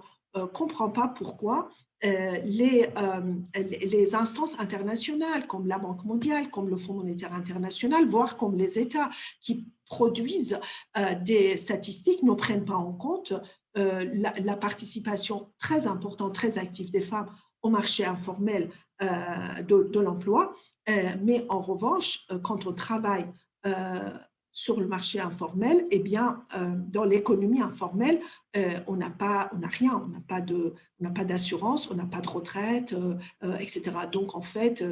comprends pas pourquoi les instances internationales comme la Banque mondiale, comme le Fonds monétaire international, voire comme les États qui produisent des statistiques ne prennent pas en compte la participation très importante, très active des femmes au marché informel de l'emploi. Mais en revanche, quand on travaille sur le marché informel, eh bien, dans l'économie informelle, on n'a rien, on n'a pas d'assurance, on n'a pas de retraite, etc. Donc, en fait,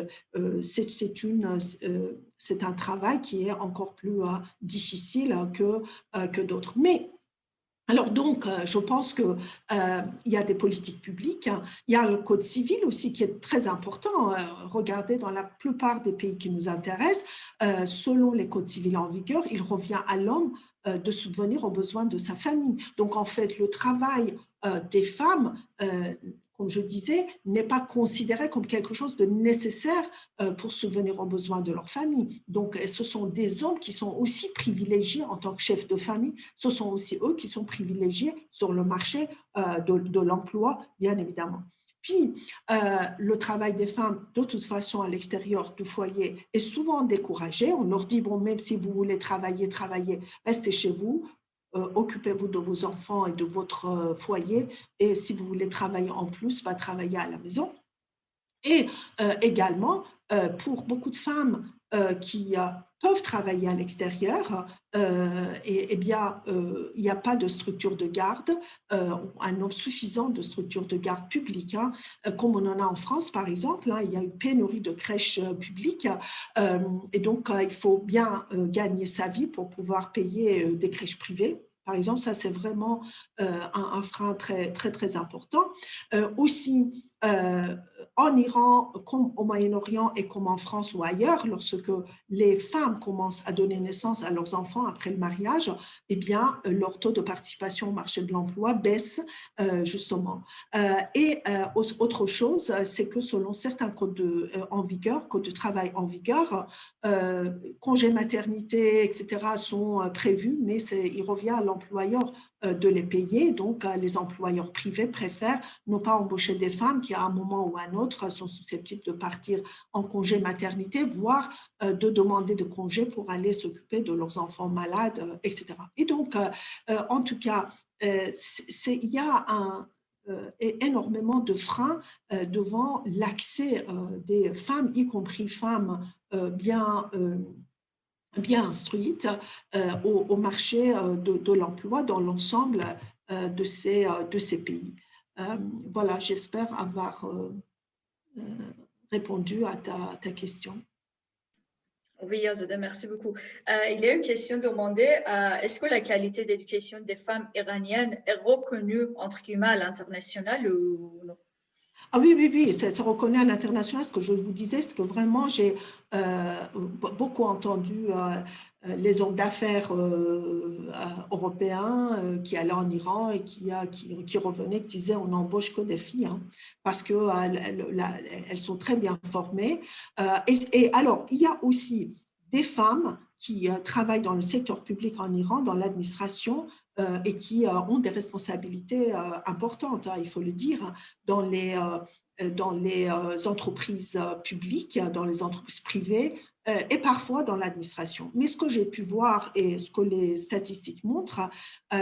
c'est un travail qui est encore plus difficile que d'autres. Mais alors donc, je pense qu'il y a des politiques publiques, hein. Il y a le code civil aussi qui est très important. Regardez, dans la plupart des pays qui nous intéressent, selon les codes civils en vigueur, il revient à l'homme de subvenir aux besoins de sa famille. Donc, en fait, le travail des femmes, comme je disais, n'est pas considéré comme quelque chose de nécessaire pour subvenir aux besoins de leur famille. Donc, ce sont des hommes qui sont aussi privilégiés en tant que chefs de famille. Ce sont aussi eux qui sont privilégiés sur le marché de l'emploi, bien évidemment. Puis, le travail des femmes, de toute façon, à l'extérieur du foyer, est souvent découragé. On leur dit, bon, même si vous voulez travailler, restez chez vous. Occupez-vous de vos enfants et de votre foyer, et si vous voulez travailler en plus, travailler à la maison. Et également, pour beaucoup de femmes qui peuvent travailler à l'extérieur, eh bien, il n'y a pas de structure de garde, un nombre suffisant de structures de garde publiques, hein, comme on en a en France, par exemple. Hein, il y a une pénurie de crèches publiques, et donc il faut bien gagner sa vie pour pouvoir payer des crèches privées. Par exemple, ça, c'est vraiment un frein très, très, très important. Aussi, en Iran, comme au Moyen-Orient et comme en France ou ailleurs, lorsque les femmes commencent à donner naissance à leurs enfants après le mariage, eh bien, leur taux de participation au marché de l'emploi baisse, justement. Autre chose, c'est que selon certains codes en vigueur, codes de travail en vigueur, congés maternité, etc., sont prévus, mais il revient à l'employeur de les payer. Donc, les employeurs privés préfèrent ne pas embaucher des femmes qui, à un moment ou à un autre, sont susceptibles de partir en congé maternité, voire de demander de congés pour aller s'occuper de leurs enfants malades, etc. Et donc, en tout cas, il y a énormément de freins devant l'accès des femmes, y compris femmes bien instruites, au marché de l'emploi dans l'ensemble de ces pays. Voilà, j'espère avoir répondu à ta question. Oui, Azadeh, merci beaucoup. Il y a une question demandée, est-ce que la qualité d'éducation des femmes iraniennes est reconnue, entre guillemets, à l'international ou non? Ah oui, c'est reconnu à l'international. Ce que je vous disais, c'est que vraiment, j'ai beaucoup entendu les hommes d'affaires européens qui allaient en Iran et qui revenaient, qui disaient on n'embauche que des filles, hein, parce qu'elles sont très bien formées. Et alors, il y a aussi des femmes qui travaillent dans le secteur public en Iran, dans l'administration, et qui ont des responsabilités importantes, hein, il faut le dire, dans les entreprises publiques, dans les entreprises privées et parfois dans l'administration. Mais ce que j'ai pu voir et ce que les statistiques montrent,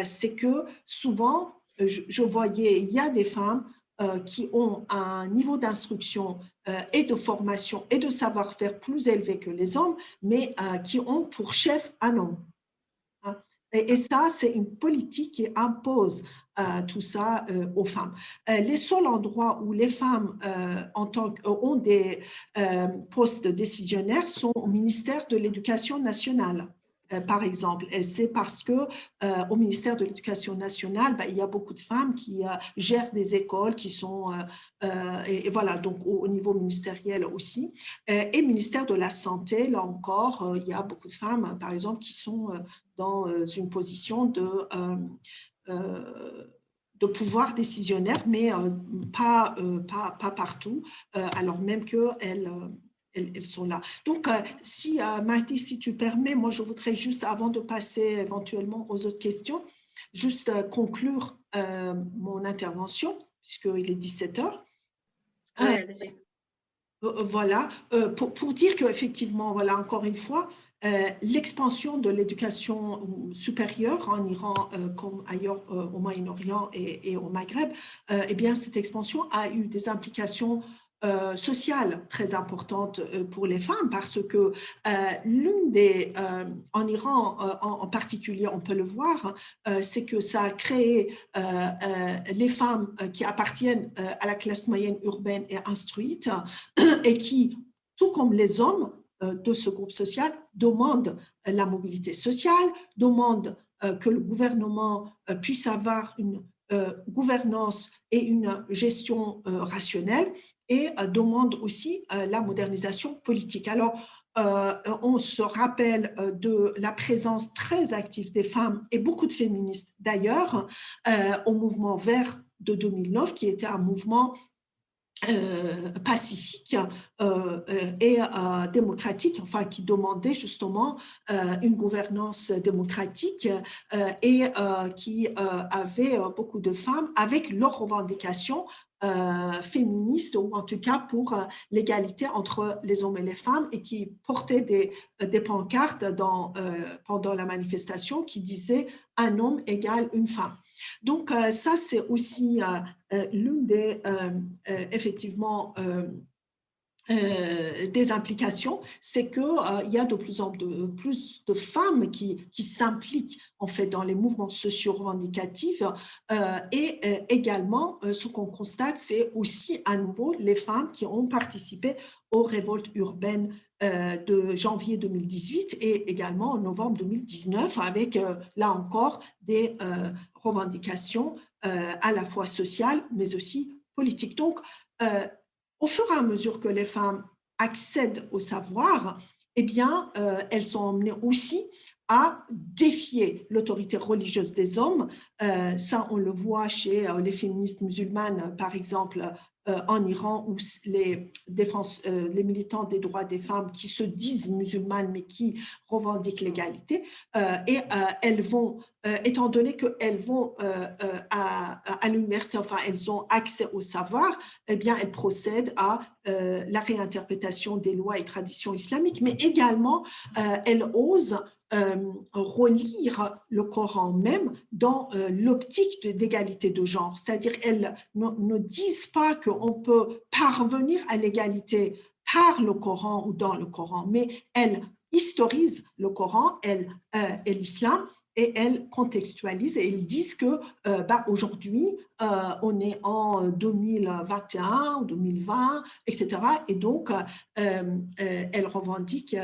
c'est que souvent, je voyais, il y a des femmes qui ont un niveau d'instruction et de formation et de savoir-faire plus élevé que les hommes, mais qui ont pour chef un homme. Et ça, c'est une politique qui impose tout ça aux femmes. Les seuls endroits où les femmes ont des postes décisionnaires sont au ministère de l'Éducation nationale. Par exemple, et c'est parce que au ministère de l'Éducation nationale, il y a beaucoup de femmes qui gèrent des écoles, qui sont et voilà, donc au niveau ministériel aussi. Et ministère de la Santé, là encore, il y a beaucoup de femmes, par exemple, qui sont dans une position de pouvoir décisionnaire, mais pas partout, alors même qu'elles elles sont là. Donc, Maïti, si tu permets, moi, je voudrais juste, avant de passer éventuellement aux autres questions, juste conclure mon intervention, puisqu'il est 17 heures. Oui, allez-y. Voilà, pour dire qu'effectivement, voilà, encore une fois, l'expansion de l'éducation supérieure en Iran comme ailleurs au Moyen-Orient et au Maghreb, eh bien, cette expansion a eu des implications sociale très importante pour les femmes parce que en Iran en particulier, on peut le voir, c'est que ça a créé les femmes qui appartiennent à la classe moyenne urbaine et instruite et qui, tout comme les hommes de ce groupe social, demandent la mobilité sociale, demandent que le gouvernement puisse avoir une gouvernance et une gestion rationnelle et demande aussi la modernisation politique. Alors, on se rappelle de la présence très active des femmes et beaucoup de féministes d'ailleurs au mouvement vert de 2009 qui était un mouvement pacifique et démocratique, enfin qui demandait justement une gouvernance démocratique et qui avait beaucoup de femmes avec leurs revendications féministes ou en tout cas pour l'égalité entre les hommes et les femmes et qui portaient des pancartes pendant la manifestation qui disaient « un homme égale une femme ». Donc, ça, c'est aussi l'une des, effectivement, des implications, c'est qu'il y a de plus en plus de femmes qui s'impliquent en fait dans les mouvements sociaux revendicatifs et également ce qu'on constate, c'est aussi à nouveau les femmes qui ont participé aux révoltes urbaines de janvier 2018 et également en novembre 2019 avec là encore des revendications à la fois sociales mais aussi politiques. Donc, au fur et à mesure que les femmes accèdent au savoir, eh bien, elles sont emmenées aussi à défier l'autorité religieuse des hommes. Ça, on le voit chez les féministes musulmanes, par exemple, en Iran, où les militants des droits des femmes qui se disent musulmanes, mais qui revendiquent l'égalité, et elles vont, étant donné qu'elles vont à l'université, enfin, elles ont accès au savoir, eh bien, elles procèdent à la réinterprétation des lois et traditions islamiques, mais également, elles osent relire le Coran même dans l'optique d'égalité de genre. C'est-à-dire qu'elles ne disent pas qu'on peut parvenir à l'égalité par le Coran ou dans le Coran, mais elles historisent le Coran et l'islam et elles contextualisent et ils disent que aujourd'hui, on est en 2021 ou 2020, etc. Et donc, elles revendiquent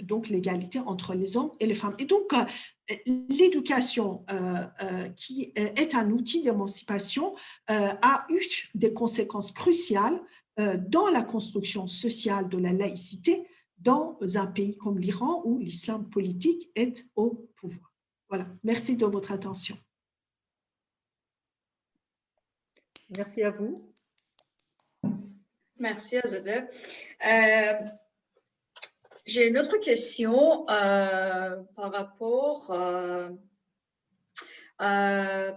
donc l'égalité entre les hommes et les femmes. Et donc, l'éducation, qui est un outil d'émancipation, a eu des conséquences cruciales dans la construction sociale de la laïcité dans un pays comme l'Iran où l'islam politique est au pouvoir. Voilà, merci de votre attention. Merci à vous. Merci Azadeh. J'ai une autre question par rapport à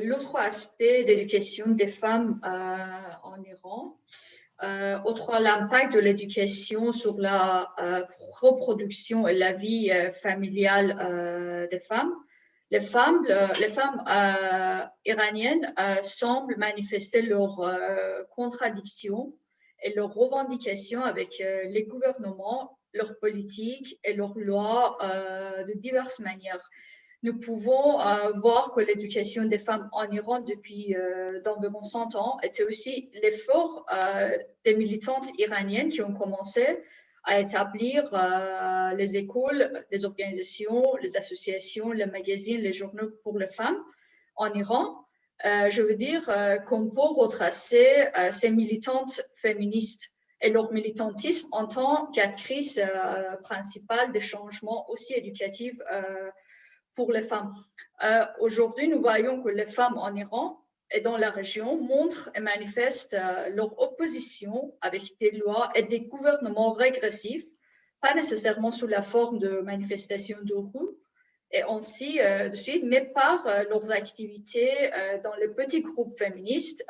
l'autre aspect d'éducation des femmes en Iran. Outre l'impact de l'éducation sur la reproduction et la vie familiale des femmes, les femmes iraniennes semblent manifester leurs contradictions et leurs revendications avec les gouvernements, leurs politiques et leurs lois de diverses manières. Nous pouvons voir que l'éducation des femmes en Iran depuis d'environ 100 ans était aussi l'effort des militantes iraniennes qui ont commencé à établir les écoles, les organisations, les associations, les magazines, les journaux pour les femmes en Iran. Je veux dire qu'on peut retracer ces militantes féministes et leur militantisme en tant qu'actrices principales des changements aussi éducatifs pour les femmes. Aujourd'hui, nous voyons que les femmes en Iran et dans la région montrent et manifestent leur opposition avec des lois et des gouvernements régressifs, pas nécessairement sous la forme de manifestations de rue et ainsi de suite, mais par leurs activités dans les petits groupes féministes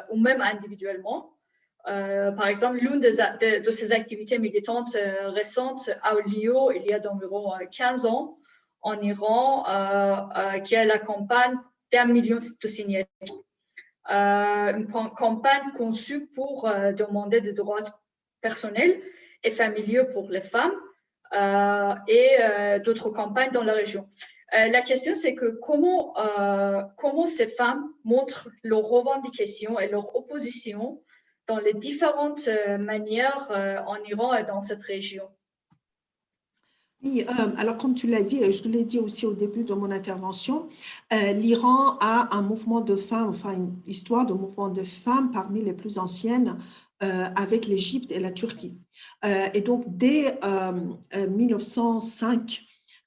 ou même individuellement. Par exemple, l'une de ces activités militantes récentes a eu lieu il y a d'environ 15 ans en Iran, qui est la campagne d'1 million de signatures. une campagne conçue pour demander des droits personnels et familiaux pour les femmes et d'autres campagnes dans la région. La question, c'est que comment ces femmes montrent leurs revendications et leur opposition dans les différentes manières en Iran et dans cette région. Oui, alors comme tu l'as dit, et je te l'ai dit aussi au début de mon intervention, l'Iran a un mouvement de femmes, enfin une histoire de mouvement de femmes parmi les plus anciennes avec l'Égypte et la Turquie. Et donc dès 1905,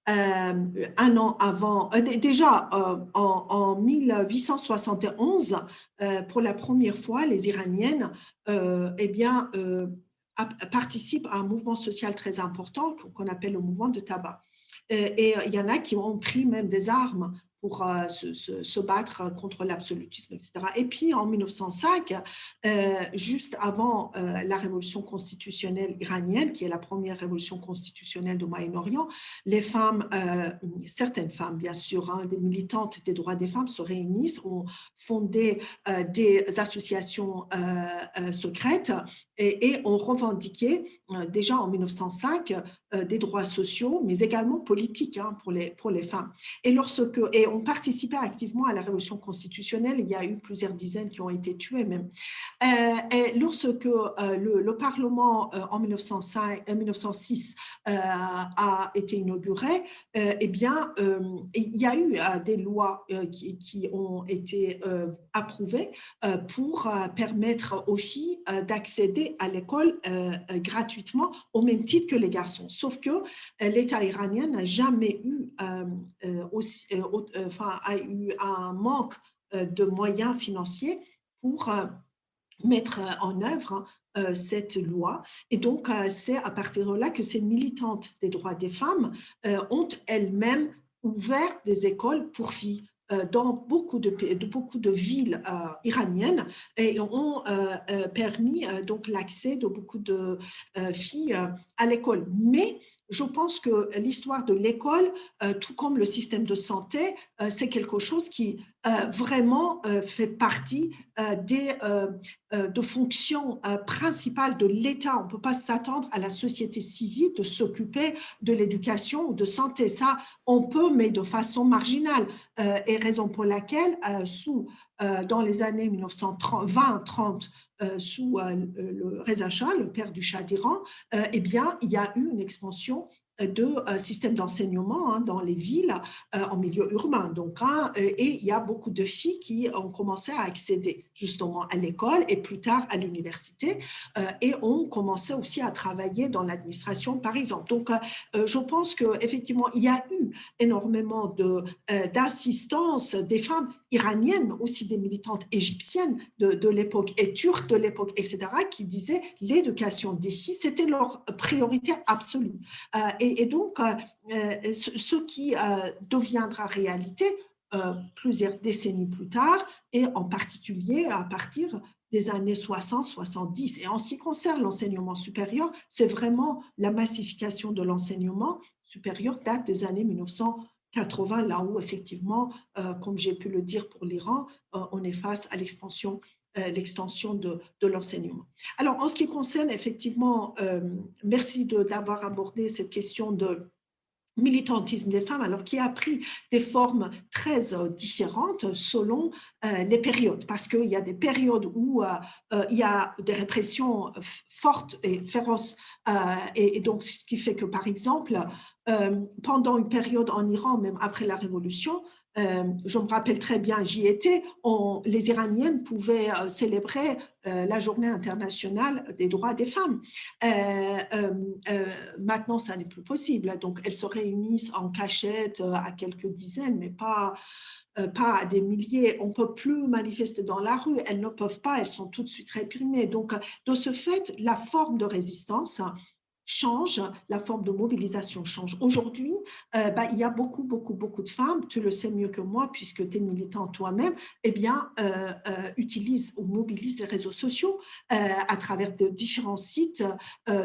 un an avant, déjà en 1871, pour la première fois, les Iraniennes, eh bien, participent à un mouvement social très important qu'on appelle le mouvement de tabac. Et il y en a qui ont pris même des armes pour se battre contre l'absolutisme, etc. Et puis en 1905, juste avant la révolution constitutionnelle iranienne, qui est la première révolution constitutionnelle du Moyen-Orient, les femmes, certaines femmes bien sûr, hein, des militantes des droits des femmes se réunissent, ont fondé des associations secrètes et ont revendiqué déjà en 1905 des droits sociaux, mais également politiques hein, pour les femmes. Et on participait activement à la révolution constitutionnelle. Il y a eu plusieurs dizaines qui ont été tuées même. Et lorsque le Parlement en 1906 a été inauguré, eh bien, il y a eu des lois qui ont été approuvées pour permettre aux filles d'accéder à l'école gratuitement au même titre que les garçons. Sauf que l'État iranien n'a jamais eu a eu un manque de moyens financiers pour mettre en œuvre cette loi. Et donc, c'est à partir de là que ces militantes des droits des femmes ont elles-mêmes ouvert des écoles pour filles dans beaucoup de villes iraniennes et ont permis donc l'accès de beaucoup de filles à l'école. Mais je pense que l'histoire de l'école, tout comme le système de santé, c'est quelque chose qui vraiment fait partie de fonctions principales de l'État. On ne peut pas s'attendre à la société civile de s'occuper de l'éducation ou de santé. Ça, on peut, mais de façon marginale. Et raison pour laquelle, dans les années 1920-30, sous le Reza Shah, le père du Shah d'Iran, eh bien, il y a eu une expansion de systèmes d'enseignement hein, dans les villes en milieu urbain. Donc, et il y a beaucoup de filles qui ont commencé à accéder justement à l'école et plus tard à l'université et ont commencé aussi à travailler dans l'administration, par exemple. Donc, je pense qu'effectivement, il y a eu énormément d'assistance des femmes iraniennes, aussi des militantes égyptiennes de l'époque et turques de l'époque, etc., qui disaient l'éducation des filles, c'était leur priorité absolue. Et donc, ce qui deviendra réalité plusieurs décennies plus tard, et en particulier à partir des années 60-70. Et en ce qui concerne l'enseignement supérieur, c'est vraiment la massification de l'enseignement supérieur date des années 1980, là où effectivement, comme j'ai pu le dire pour l'Iran, on est face à l'extension de l'enseignement. Alors, en ce qui concerne effectivement, merci d'avoir abordé cette question de militantisme des femmes, alors qui a pris des formes très différentes selon les périodes, parce qu'il y a des périodes où il y a des répressions fortes et féroces, et donc ce qui fait que, par exemple, pendant une période en Iran, même après la Révolution, je me rappelle très bien, j'y étais, les Iraniennes pouvaient célébrer la journée internationale des droits des femmes. Maintenant, ça n'est plus possible. Donc, elles se réunissent en cachette à quelques dizaines, mais pas à des milliers. On ne peut plus manifester dans la rue. Elles ne peuvent pas, elles sont tout de suite réprimées. Donc, de ce fait, la forme de résistance change, la forme de mobilisation change. Aujourd'hui, il y a beaucoup de femmes, tu le sais mieux que moi puisque tu es militant toi-même, eh bien, utilisent ou mobilisent les réseaux sociaux à travers de différents sites,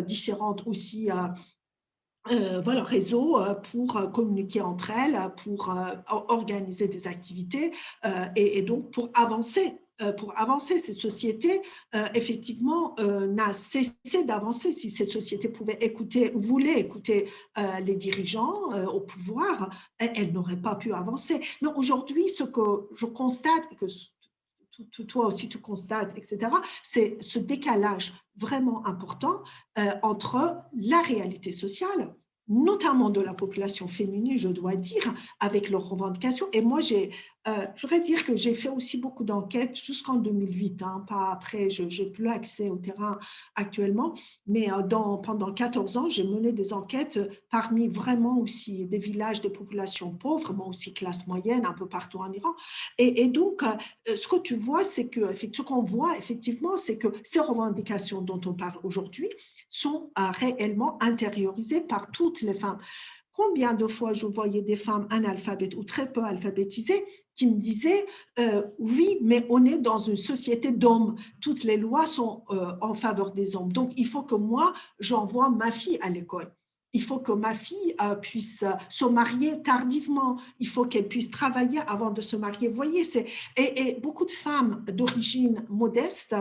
différentes aussi réseaux pour communiquer entre elles, pour organiser des activités et donc pour avancer pour avancer. Ces sociétés, effectivement, n'a cessé d'avancer. Si ces sociétés voulaient écouter les dirigeants au pouvoir, elles n'auraient pas pu avancer. Mais aujourd'hui, ce que je constate, que toi aussi tu constates, etc., c'est ce décalage vraiment important entre la réalité sociale, notamment de la population féminine, je dois dire, avec leurs revendications. Et moi, je voudrais dire que j'ai fait aussi beaucoup d'enquêtes jusqu'en 2008, hein, pas après, je n'ai plus accès au terrain actuellement, mais pendant 14 ans, j'ai mené des enquêtes parmi vraiment aussi des villages, des populations pauvres, mais aussi classe moyenne, un peu partout en Iran. Et donc, ce que tu vois, ce qu'on voit effectivement, c'est que ces revendications dont on parle aujourd'hui sont réellement intériorisées par toutes les femmes. Combien de fois je voyais des femmes analphabètes ou très peu alphabétisées qui me disaient oui, mais on est dans une société d'hommes. Toutes les lois sont en faveur des hommes. Donc, il faut que moi, j'envoie ma fille à l'école. Il faut que ma fille puisse se marier tardivement. Il faut qu'elle puisse travailler avant de se marier. Vous voyez, et beaucoup de femmes d'origine modeste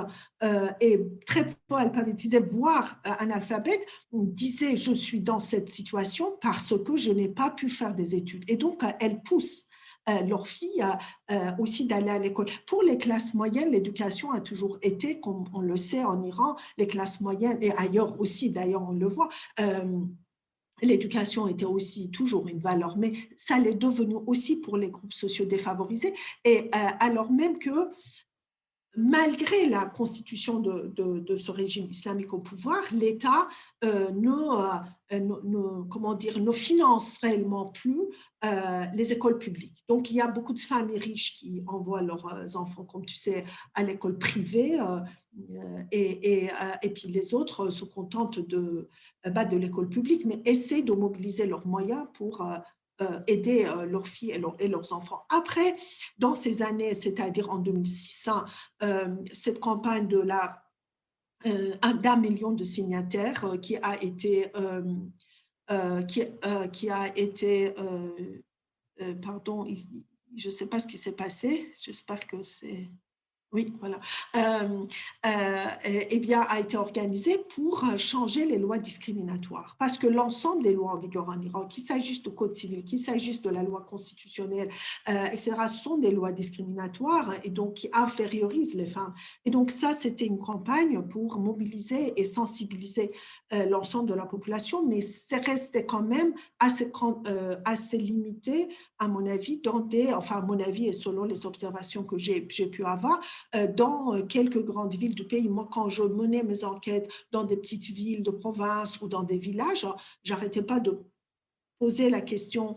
et très peu alphabétisées, voire analphabètes, disaient « je suis dans cette situation parce que je n'ai pas pu faire des études ». Et donc, elles poussent leurs filles aussi d'aller à l'école. Pour les classes moyennes, l'éducation a toujours été, comme on le sait en Iran, les classes moyennes, et ailleurs aussi, d'ailleurs on le voit, l'éducation était aussi toujours une valeur, mais ça l'est devenu aussi pour les groupes sociaux défavorisés, et alors même que malgré la constitution de ce régime islamique au pouvoir, l'État ne finance réellement plus les écoles publiques. Donc, il y a beaucoup de familles riches qui envoient leurs enfants, comme tu sais, à l'école privée, et puis les autres se contentent de l'école publique, mais essaient de mobiliser leurs moyens pour aider leurs filles et leurs enfants. Après, dans ces années, c'est-à-dire en 2006, cette campagne d'1 million de signataires qui a été, pardon, je ne sais pas ce qui s'est passé, j'espère que c'est... Oui, voilà. Eh bien, a été organisée pour changer les lois discriminatoires. Parce que l'ensemble des lois en vigueur en Iran, qu'il s'agisse du Code civil, qu'il s'agisse de la loi constitutionnelle, etc., sont des lois discriminatoires et donc qui infériorisent les femmes. Et donc ça, c'était une campagne pour mobiliser et sensibiliser l'ensemble de la population, mais c'est resté quand même assez limité, à mon avis, à mon avis et selon les observations que j'ai pu avoir, dans quelques grandes villes du pays. Moi, quand je menais mes enquêtes dans des petites villes de province ou dans des villages, j'arrêtais pas de poser la question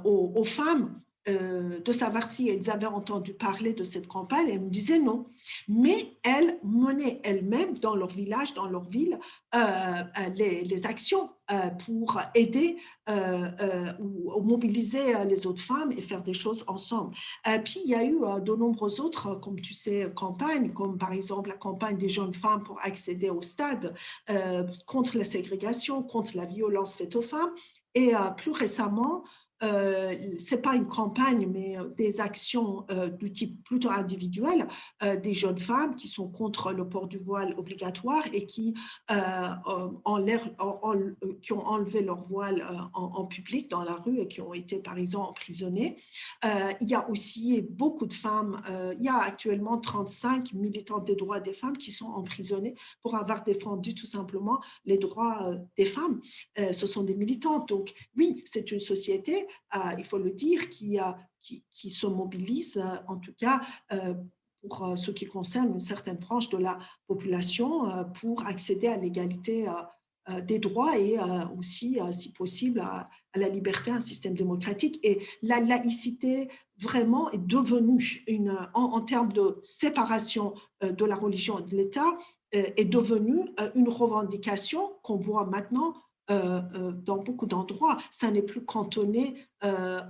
aux femmes de savoir si elles avaient entendu parler de cette campagne. Elles me disaient non. Mais elles menaient elles-mêmes dans leur village, dans leur ville, les actions pour aider ou mobiliser les autres femmes et faire des choses ensemble. Puis il y a eu de nombreuses autres, comme tu sais, campagnes, comme par exemple la campagne des jeunes femmes pour accéder au stade, contre la ségrégation, contre la violence faite aux femmes. Et plus récemment, ce n'est pas une campagne, mais des actions du type plutôt individuel, des jeunes femmes qui sont contre le port du voile obligatoire et qui ont enlevé leur voile en public, dans la rue, et qui ont été, par exemple, emprisonnées. Il y a aussi beaucoup de femmes, il y a actuellement 35 militantes des droits des femmes qui sont emprisonnées pour avoir défendu tout simplement les droits des femmes. Ce sont des militantes. Donc, oui, c'est une société, il faut le dire, qui se mobilise, en tout cas, pour ce qui concerne une certaine frange de la population, pour accéder à l'égalité des droits et aussi, si possible, à la liberté, à un système démocratique. Et la laïcité, vraiment, est devenue, en termes de séparation de la religion et de l'État, est devenue une revendication qu'on voit maintenant dans beaucoup d'endroits. Ça n'est plus cantonné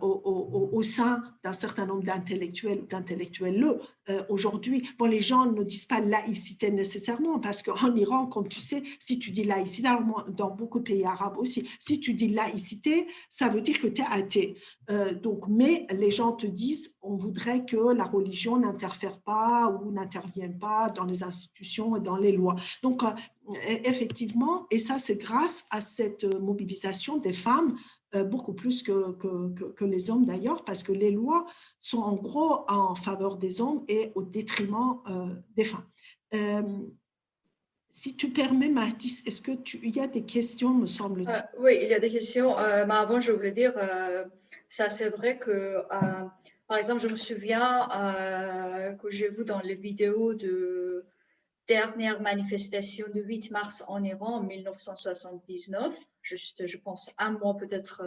au sein d'un certain nombre d'intellectuels ou d'intellectuelles. Aujourd'hui, bon, les gens ne disent pas laïcité nécessairement, parce qu'en Iran, comme tu sais, si tu dis laïcité, dans beaucoup de pays arabes aussi, si tu dis laïcité, ça veut dire que tu es athée. Donc, mais les gens te disent, on voudrait que la religion n'interfère pas ou n'intervienne pas dans les institutions et dans les lois. Donc, effectivement, et ça, c'est grâce à cette mobilisation des femmes, beaucoup plus que les hommes d'ailleurs, parce que les lois sont en gros en faveur des hommes et au détriment des femmes. Si tu permets, Mathis, est-ce qu'il y a des questions, me semble-t-il? Oui, il y a des questions. Mais avant, je voulais dire, ça c'est vrai que, par exemple, je me souviens que j'ai vu dans les vidéos de dernière manifestation du 8 mars en Iran en 1979, juste, je pense, un mois peut-être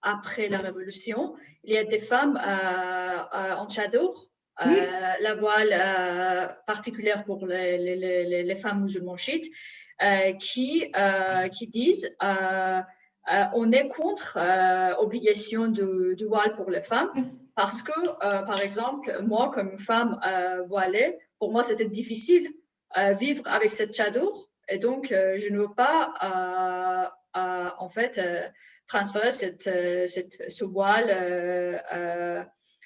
après la révolution. Il y a des femmes en tchadour, Oui, la voile particulière pour les femmes musulmanes chiites, qui disent on est contre obligation de voile pour les femmes parce que, par exemple, moi, comme femme voilée, pour moi, c'était difficile vivre avec cette tchadour et donc je ne veux pas en fait transférer ce voile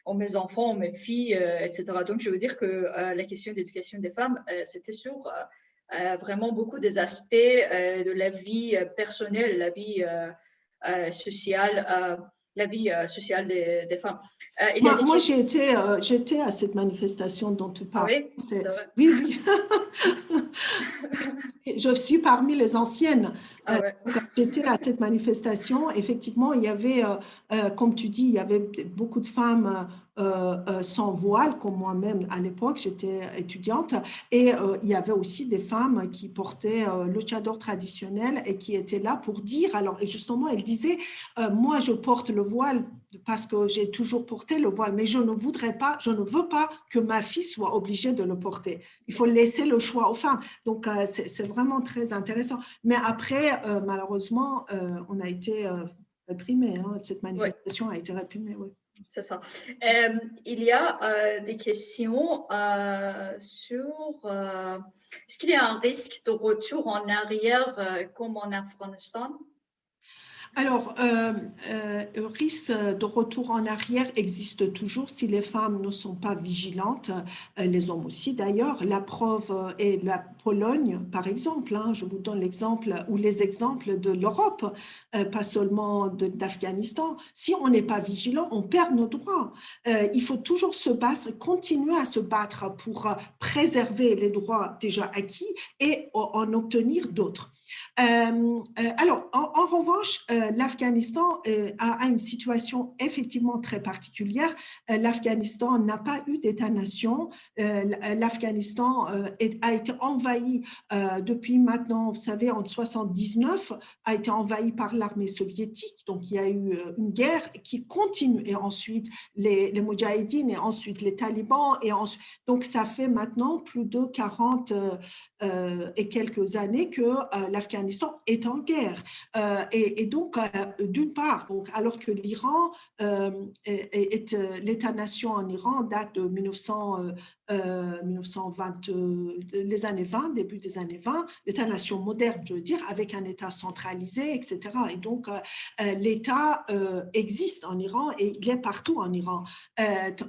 aux mes enfants, aux mes filles, etc. Donc je veux dire que la question d'éducation des femmes, c'était sur vraiment beaucoup des aspects de la vie personnelle, la vie sociale. La vie sociale des femmes. Il y a des moi questions. j'étais à cette manifestation dont tu Ah parles. oui, c'est vrai. Oui, oui. Je suis parmi les anciennes. Ah ouais. Quand j'étais à cette manifestation, effectivement, il y avait, comme tu dis, il y avait beaucoup de femmes sans voile, comme moi-même à l'époque, j'étais étudiante, et il y avait aussi des femmes qui portaient le tchador traditionnel et qui étaient là pour dire, alors, et justement, elles disaient, moi, je porte le voile parce que j'ai toujours porté le voile, mais je ne veux pas que ma fille soit obligée de le porter. Il faut laisser le choix aux femmes. Donc, c'est vraiment très intéressant. Mais après, malheureusement, on a été réprimés. Hein. Cette Ouais. manifestation a été réprimée, oui. C'est ça. Il y a des questions sur est-ce qu'il y a un risque de retour en arrière comme en Afghanistan? Alors, le risque de retour en arrière existe toujours si les femmes ne sont pas vigilantes, les hommes aussi d'ailleurs. La preuve est la Pologne, par exemple. Hein, je vous donne l'exemple ou les exemples de l'Europe, pas seulement d'Afghanistan. Si on n'est pas vigilant, on perd nos droits. Il faut toujours se battre, continuer à se battre pour préserver les droits déjà acquis et en obtenir d'autres. Alors, en revanche, l'Afghanistan a une situation effectivement très particulière. L'Afghanistan n'a pas eu d'État-nation. L'Afghanistan a été envahi depuis maintenant, vous savez, en 79, a été envahi par l'armée soviétique. Donc, il y a eu une guerre qui continue. Et ensuite, les Moudjahidines, et ensuite les talibans. Donc, ça fait maintenant plus de 40 et quelques années que l'Afghanistan est en guerre. Et donc, d'une part, donc, alors que l'Iran l'État-nation en Iran date de 1920, les années 20, début des années 20, l'État-nation moderne, je veux dire, avec un État centralisé, etc. Et donc, l'État existe en Iran et il est partout en Iran.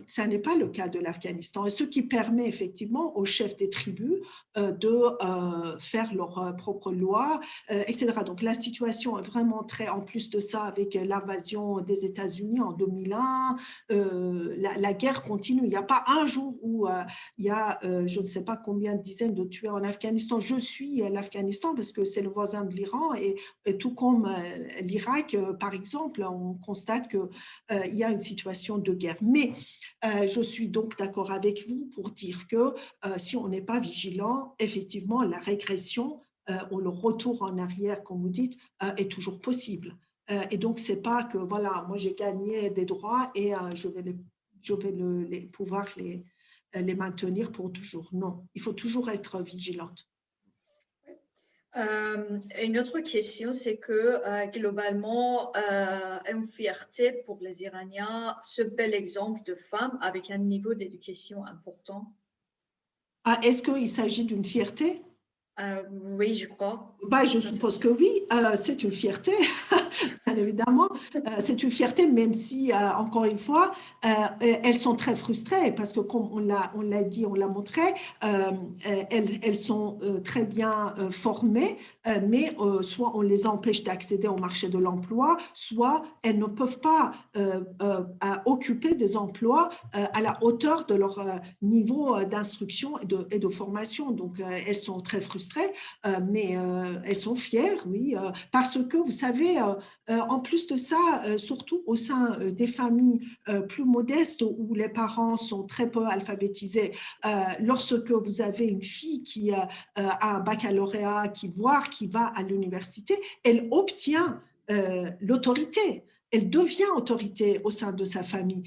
Ça n'est pas le cas de l'Afghanistan. Et ce qui permet effectivement aux chefs des tribus de faire leurs propres lois, etc. Donc la situation est vraiment très, en plus de ça, avec l'invasion des États-Unis en 2001, la guerre continue. Il n'y a pas un jour où il y a, je ne sais pas combien de dizaines de tués en Afghanistan. Je suis l'Afghanistan parce que c'est le voisin de l'Iran et tout comme l'Irak, par exemple, on constate qu'il y a une situation de guerre. Mais je suis donc d'accord avec vous pour dire que si on n'est pas vigilant, effectivement, la régression ou le retour en arrière, comme vous dites, est toujours possible. Et donc, c'est pas que, voilà, moi j'ai gagné des droits et je vais pouvoir les maintenir pour toujours. Non, il faut toujours être vigilante. Une autre question, c'est que globalement, une fierté pour les Iraniens, ce bel exemple de femmes avec un niveau d'éducation important. Ah, est-ce qu'il s'agit d'une fierté? Oui, je crois. Bah, je Ça, c'est- suppose que oui, c'est une fierté, bien évidemment. C'est une fierté, même si, encore une fois, elles sont très frustrées parce que, comme on l'a dit, on l'a montré, elles sont très bien formées, mais soit on les empêche d'accéder au marché de l'emploi, soit elles ne peuvent pas occuper des emplois à la hauteur de leur niveau d'instruction et de formation. Donc, elles sont très frustrées. Mais elles sont fières, oui, parce que vous savez, en plus de ça, surtout au sein des familles plus modestes où les parents sont très peu alphabétisés, lorsque vous avez une fille qui a un baccalauréat, qui va à l'université, elle obtient l'autorité. Elle devient autorité au sein de sa famille.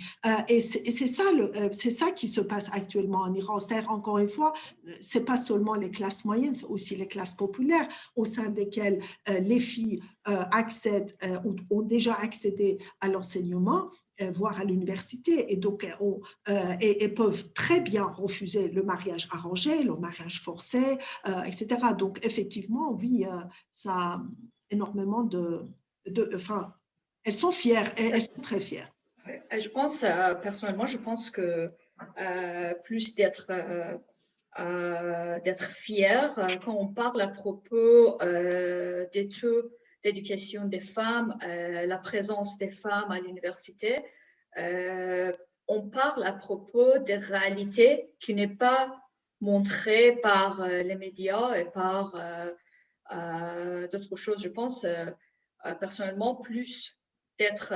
Et c'est ça qui se passe actuellement en Iran. C'est-à-dire, encore une fois, ce n'est pas seulement les classes moyennes, c'est aussi les classes populaires au sein desquelles les filles accèdent ou ont déjà accédé à l'enseignement, voire à l'université, et donc et peuvent très bien refuser le mariage arrangé, le mariage forcé, etc. Donc, effectivement, oui, ça a énormément enfin, elles sont fières, elles sont très fières. Je pense, personnellement, je pense que plus d'être fier quand on parle à propos des taux d'éducation des femmes, la présence des femmes à l'université. Euh, on parle à propos des réalités qui n'est pas montrée par les médias et par d'autres choses. Je pense personnellement plus d'être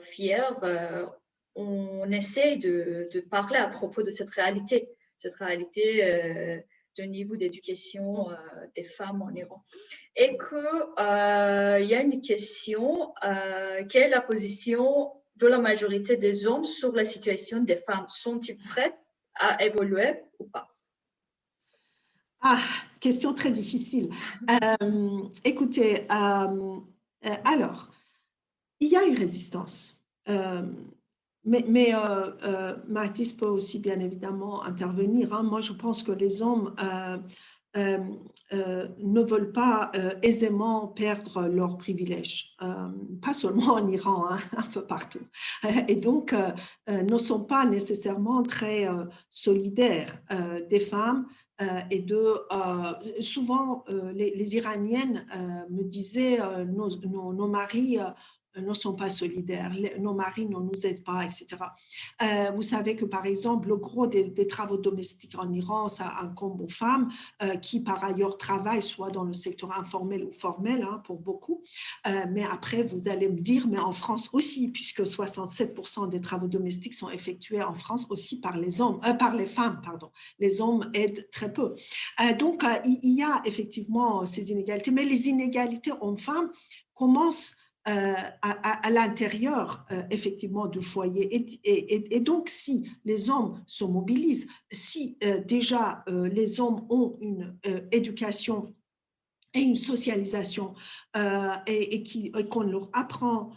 fier. On essaie de parler à propos de cette réalité de niveau d'éducation des femmes en Iran. Et qu'il y a une question, quelle est la position de la majorité des hommes sur la situation des femmes? Sont-ils prêts à évoluer ou pas? Ah, question très difficile. Écoutez, alors, il y a une résistance. Mathis peut aussi bien évidemment intervenir, hein. Moi, je pense que les hommes ne veulent pas aisément perdre leurs privilèges, pas seulement en Iran, hein, un peu partout. Et donc, ne sont pas nécessairement très solidaires des femmes souvent, les Iraniennes me disaient nos maris ne sont pas solidaires, nos maris ne nous aident pas, etc. Vous savez que, par exemple, le gros des travaux domestiques en Iran, ça incombe aux femmes qui, par ailleurs, travaillent soit dans le secteur informel ou formel, hein, pour beaucoup. Mais après, vous allez me dire, mais en France aussi, puisque 67% des travaux domestiques sont effectués en France aussi par par les femmes, pardon. Les hommes aident très peu. Donc, il y a effectivement ces inégalités, mais les inégalités hommes-femmes commencent à l'intérieur, effectivement, du foyer. Et donc, si les hommes se mobilisent, si déjà les hommes ont une éducation et une socialisation et qu'on leur apprend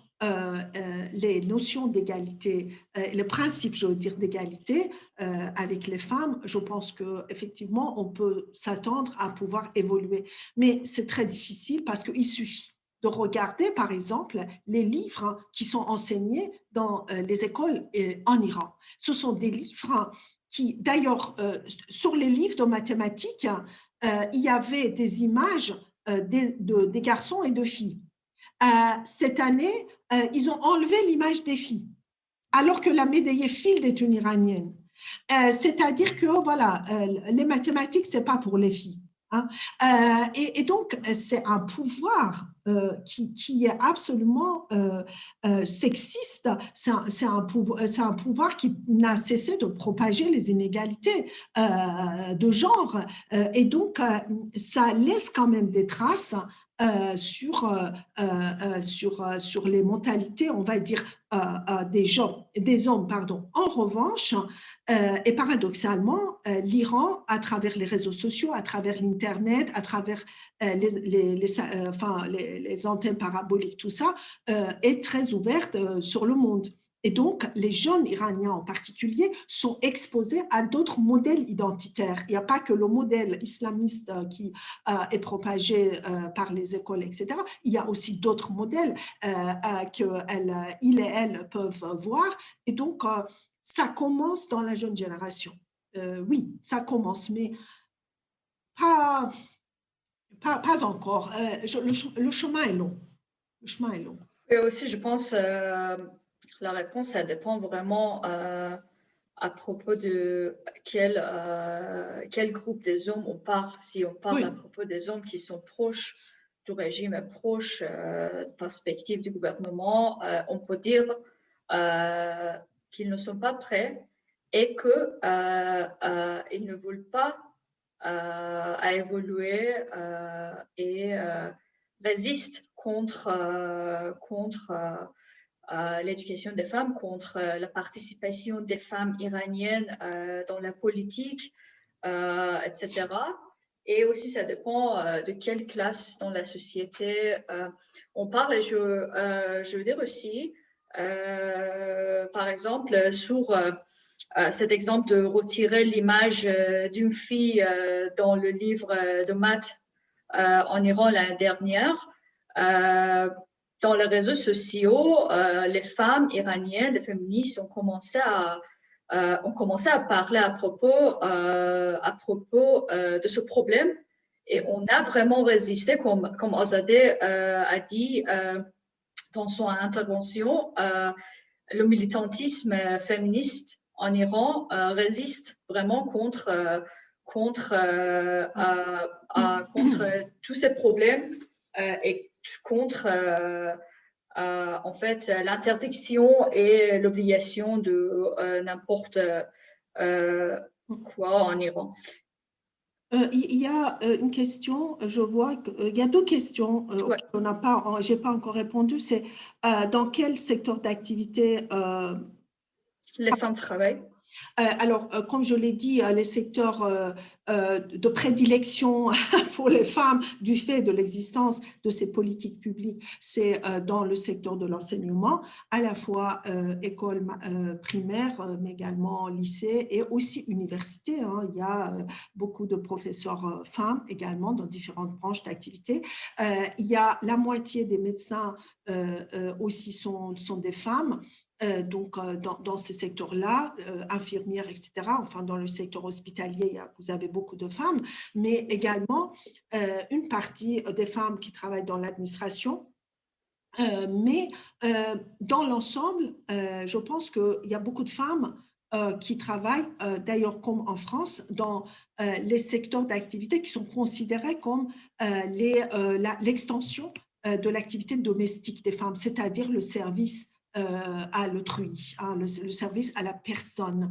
les notions d'égalité, le principe, je veux dire, d'égalité avec les femmes, je pense qu'effectivement, on peut s'attendre à pouvoir évoluer. Mais c'est très difficile parce qu'il suffit de regarder, par exemple, les livres qui sont enseignés dans les écoles en Iran. Ce sont des livres qui, d'ailleurs, sur les livres de mathématiques, il y avait des images des garçons et de filles. Cette année, ils ont enlevé l'image des filles, alors que la médaillée Fields est une Iranienne. C'est-à-dire que voilà, les mathématiques, ce n'est pas pour les filles. Hein. Et donc, c'est un pouvoir qui est absolument sexiste. C'est un pouvoir qui n'a cessé de propager les inégalités de genre. Et donc, ça laisse quand même des traces sur les mentalités, on va dire, des hommes. Pardon. En revanche, et paradoxalement, l'Iran, à travers les réseaux sociaux, à travers l'Internet, à travers les antennes paraboliques, tout ça, est très ouverte sur le monde. Et donc, les jeunes Iraniens en particulier sont exposés à d'autres modèles identitaires. Il n'y a pas que le modèle islamiste qui est propagé par les écoles, etc. Il y a aussi d'autres modèles qu'ils et elles peuvent voir. Et donc, ça commence dans la jeune génération. Oui, ça commence, mais pas encore. Le chemin est long. Le chemin est long. Et aussi, je pense la réponse, ça dépend vraiment à propos de quel groupe des hommes on parle. Si on parle à propos des hommes qui sont proches du régime et proches perspective du gouvernement, on peut dire qu'ils ne sont pas prêts et qu'ils ne veulent pas à évoluer et résistent contre l'éducation des femmes, contre la participation des femmes iraniennes dans la politique, etc. Et aussi, ça dépend de quelle classe dans la société on parle. Et je veux dire aussi, par exemple, sur cet exemple de retirer l'image d'une fille dans le livre de maths en Iran l'année dernière. Dans les réseaux sociaux, les femmes iraniennes, les féministes ont commencé à parler à propos de ce problème. Et on a vraiment résisté, comme Azadeh a dit dans son intervention, le militantisme féministe en Iran résiste vraiment contre tous ces problèmes et contre en fait l'interdiction et l'obligation de n'importe quoi en Iran. Il y a une question, je vois qu'il y a deux questions auxquelles j'ai pas encore répondu. C'est dans quel secteur d'activité les femmes travaillent? Alors, comme je l'ai dit, les secteurs de prédilection pour les femmes du fait de l'existence de ces politiques publiques, c'est dans le secteur de l'enseignement, à la fois école primaire, mais également lycée et aussi université. Hein. Il y a beaucoup de professeurs femmes également dans différentes branches d'activité. Il y a la moitié des médecins aussi sont des femmes. Donc, dans ces secteurs-là, infirmières, etc., enfin, dans le secteur hospitalier, vous avez beaucoup de femmes, mais également une partie des femmes qui travaillent dans l'administration. Mais dans l'ensemble, je pense qu'il y a beaucoup de femmes qui travaillent, d'ailleurs comme en France, dans les secteurs d'activité qui sont considérés comme l'extension de l'activité domestique des femmes, c'est-à-dire le service à l'autrui, hein, le service à la personne.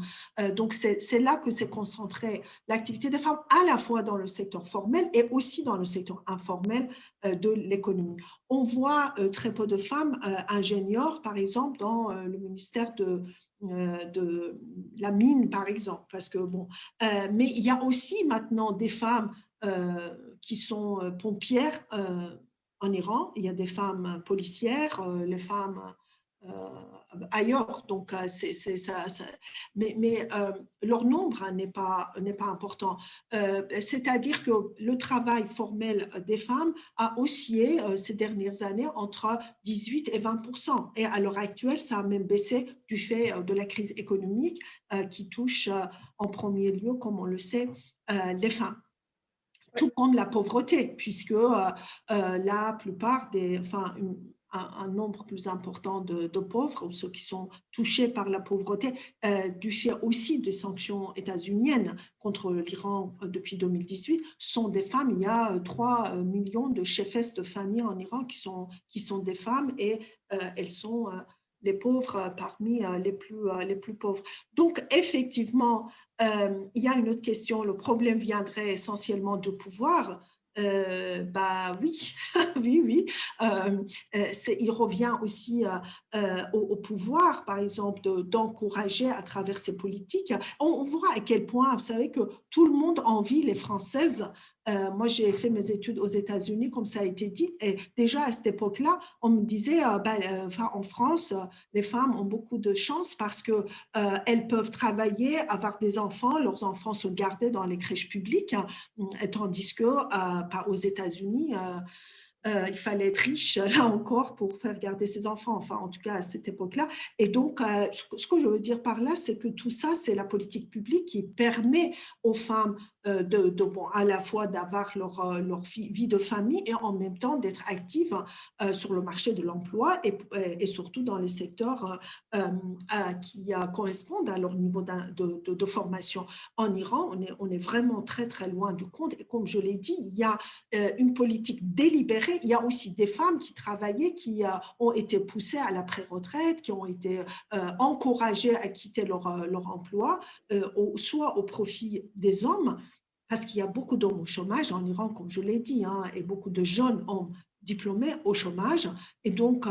Donc, c'est là que s'est concentrée l'activité des femmes, à la fois dans le secteur formel et aussi dans le secteur informel de l'économie. On voit très peu de femmes ingénieurs, par exemple, dans le ministère de la mine, par exemple, parce que bon, mais il y a aussi maintenant des femmes qui sont pompières en Iran, il y a des femmes policières, les femmes ailleurs, donc mais leur nombre n'est pas important. C'est-à-dire que le travail formel des femmes a oscillé ces dernières années entre 18 et 20%. Et à l'heure actuelle, ça a même baissé du fait de la crise économique qui touche en premier lieu, comme on le sait, les femmes. Tout comme la pauvreté, puisque la plupart un nombre plus important de pauvres, ou ceux qui sont touchés par la pauvreté, du fait aussi des sanctions états-uniennes contre l'Iran depuis 2018, sont des femmes. Il y a 3 millions de chefesses de famille en Iran qui sont des femmes et elles sont les pauvres parmi les plus pauvres. Donc, effectivement, il y a une autre question. Le problème viendrait essentiellement du pouvoir. Oui, oui, oui. Il revient aussi au pouvoir, par exemple, d'encourager à travers ces politiques. On voit à quel point, vous savez, que tout le monde envie les Françaises. Moi, j'ai fait mes études aux États-Unis, comme ça a été dit, et déjà à cette époque-là, on me disait, en France, les femmes ont beaucoup de chance parce que elles peuvent travailler, avoir des enfants, leurs enfants sont gardés dans les crèches publiques, tandis que aux États-Unis, il fallait être riche, là encore, pour faire garder ses enfants, enfin, en tout cas, à cette époque-là. Et donc, ce que je veux dire par là, c'est que tout ça, c'est la politique publique qui permet aux femmes à la fois d'avoir leur vie de famille et en même temps d'être actives sur le marché de l'emploi et surtout dans les secteurs qui correspondent à leur niveau de formation. En Iran, on est vraiment très, très loin du compte. Et comme je l'ai dit, il y a une politique délibérée. Il y a aussi des femmes qui travaillaient, qui ont été poussées à la pré-retraite, qui ont été encouragées à quitter leur emploi, soit au profit des hommes, parce qu'il y a beaucoup d'hommes au chômage en Iran, comme je l'ai dit, et beaucoup de jeunes hommes diplômés au chômage. Et donc,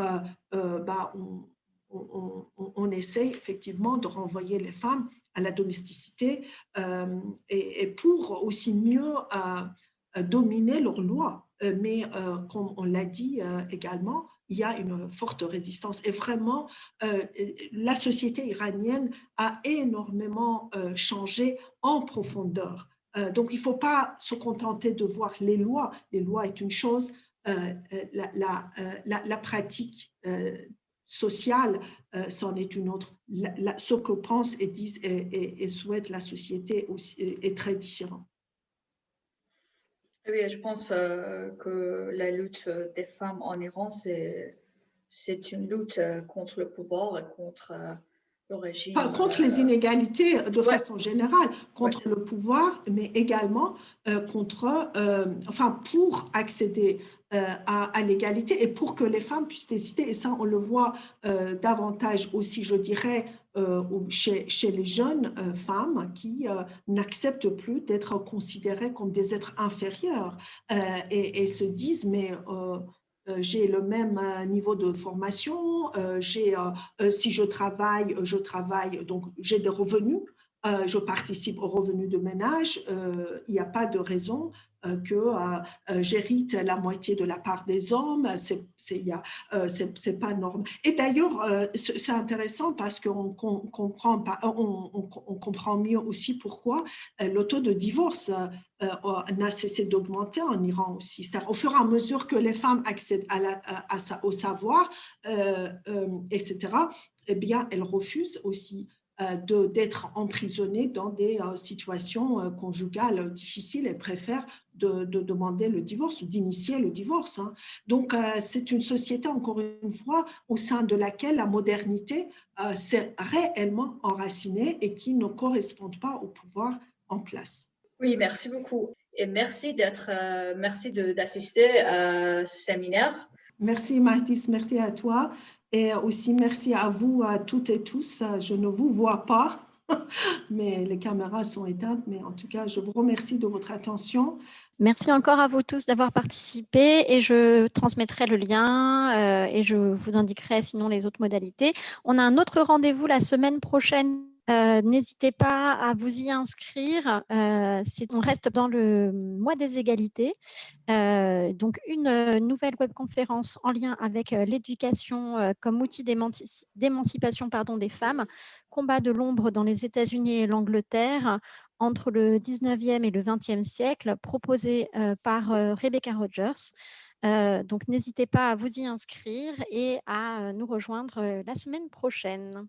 on essaie effectivement de renvoyer les femmes à la domesticité et pour aussi mieux dominer leurs lois. Mais comme on l'a dit également, il y a une forte résistance. Et vraiment, la société iranienne a énormément changé en profondeur. Donc, il ne faut pas se contenter de voir les lois. Les lois est une chose, la pratique sociale, c'en est une autre. Ce que pense et disent et souhaite la société aussi, est très différent. Oui, je pense que la lutte des femmes en Iran, c'est une lutte contre le pouvoir et contre le régime. Contre les inégalités de Ouais. façon générale, contre Ouais, le pouvoir, mais également pour accéder à l'égalité et pour que les femmes puissent décider. Et ça, on le voit davantage aussi, je dirais, chez les jeunes femmes qui n'acceptent plus d'être considérées comme des êtres inférieurs et se disent, mais j'ai le même niveau de formation, si je travaille, donc j'ai des revenus, je participe aux revenus de ménage, il n'y a pas de raison que j'hérite la moitié de la part des hommes, c'est pas normal. Et d'ailleurs, c'est intéressant parce qu'on comprend mieux aussi pourquoi le taux de divorce n'a cessé d'augmenter en Iran aussi. C'est-à-dire, au fur et à mesure que les femmes accèdent au savoir, etc., eh bien, elles refusent aussi d'être emprisonnées dans des situations conjugales difficiles et préfèrent de demander le divorce ou d'initier le divorce. Donc, c'est une société, encore une fois, au sein de laquelle la modernité s'est réellement enracinée et qui ne correspond pas au pouvoir en place. Oui, merci beaucoup. Et merci d'assister à ce séminaire. Merci Mathis, merci à toi et aussi merci à vous à toutes et tous. Je ne vous vois pas, mais les caméras sont éteintes, mais en tout cas, je vous remercie de votre attention. Merci encore à vous tous d'avoir participé et je transmettrai le lien et je vous indiquerai sinon les autres modalités. On a un autre rendez-vous la semaine prochaine. N'hésitez pas à vous y inscrire. On reste dans le mois des égalités. Donc, une nouvelle webconférence en lien avec l'éducation comme outil d'émancipation des femmes, combat de l'ombre dans les États-Unis et l'Angleterre entre le 19e et le 20e siècle, proposée par Rebecca Rogers. Donc, n'hésitez pas à vous y inscrire et à nous rejoindre la semaine prochaine.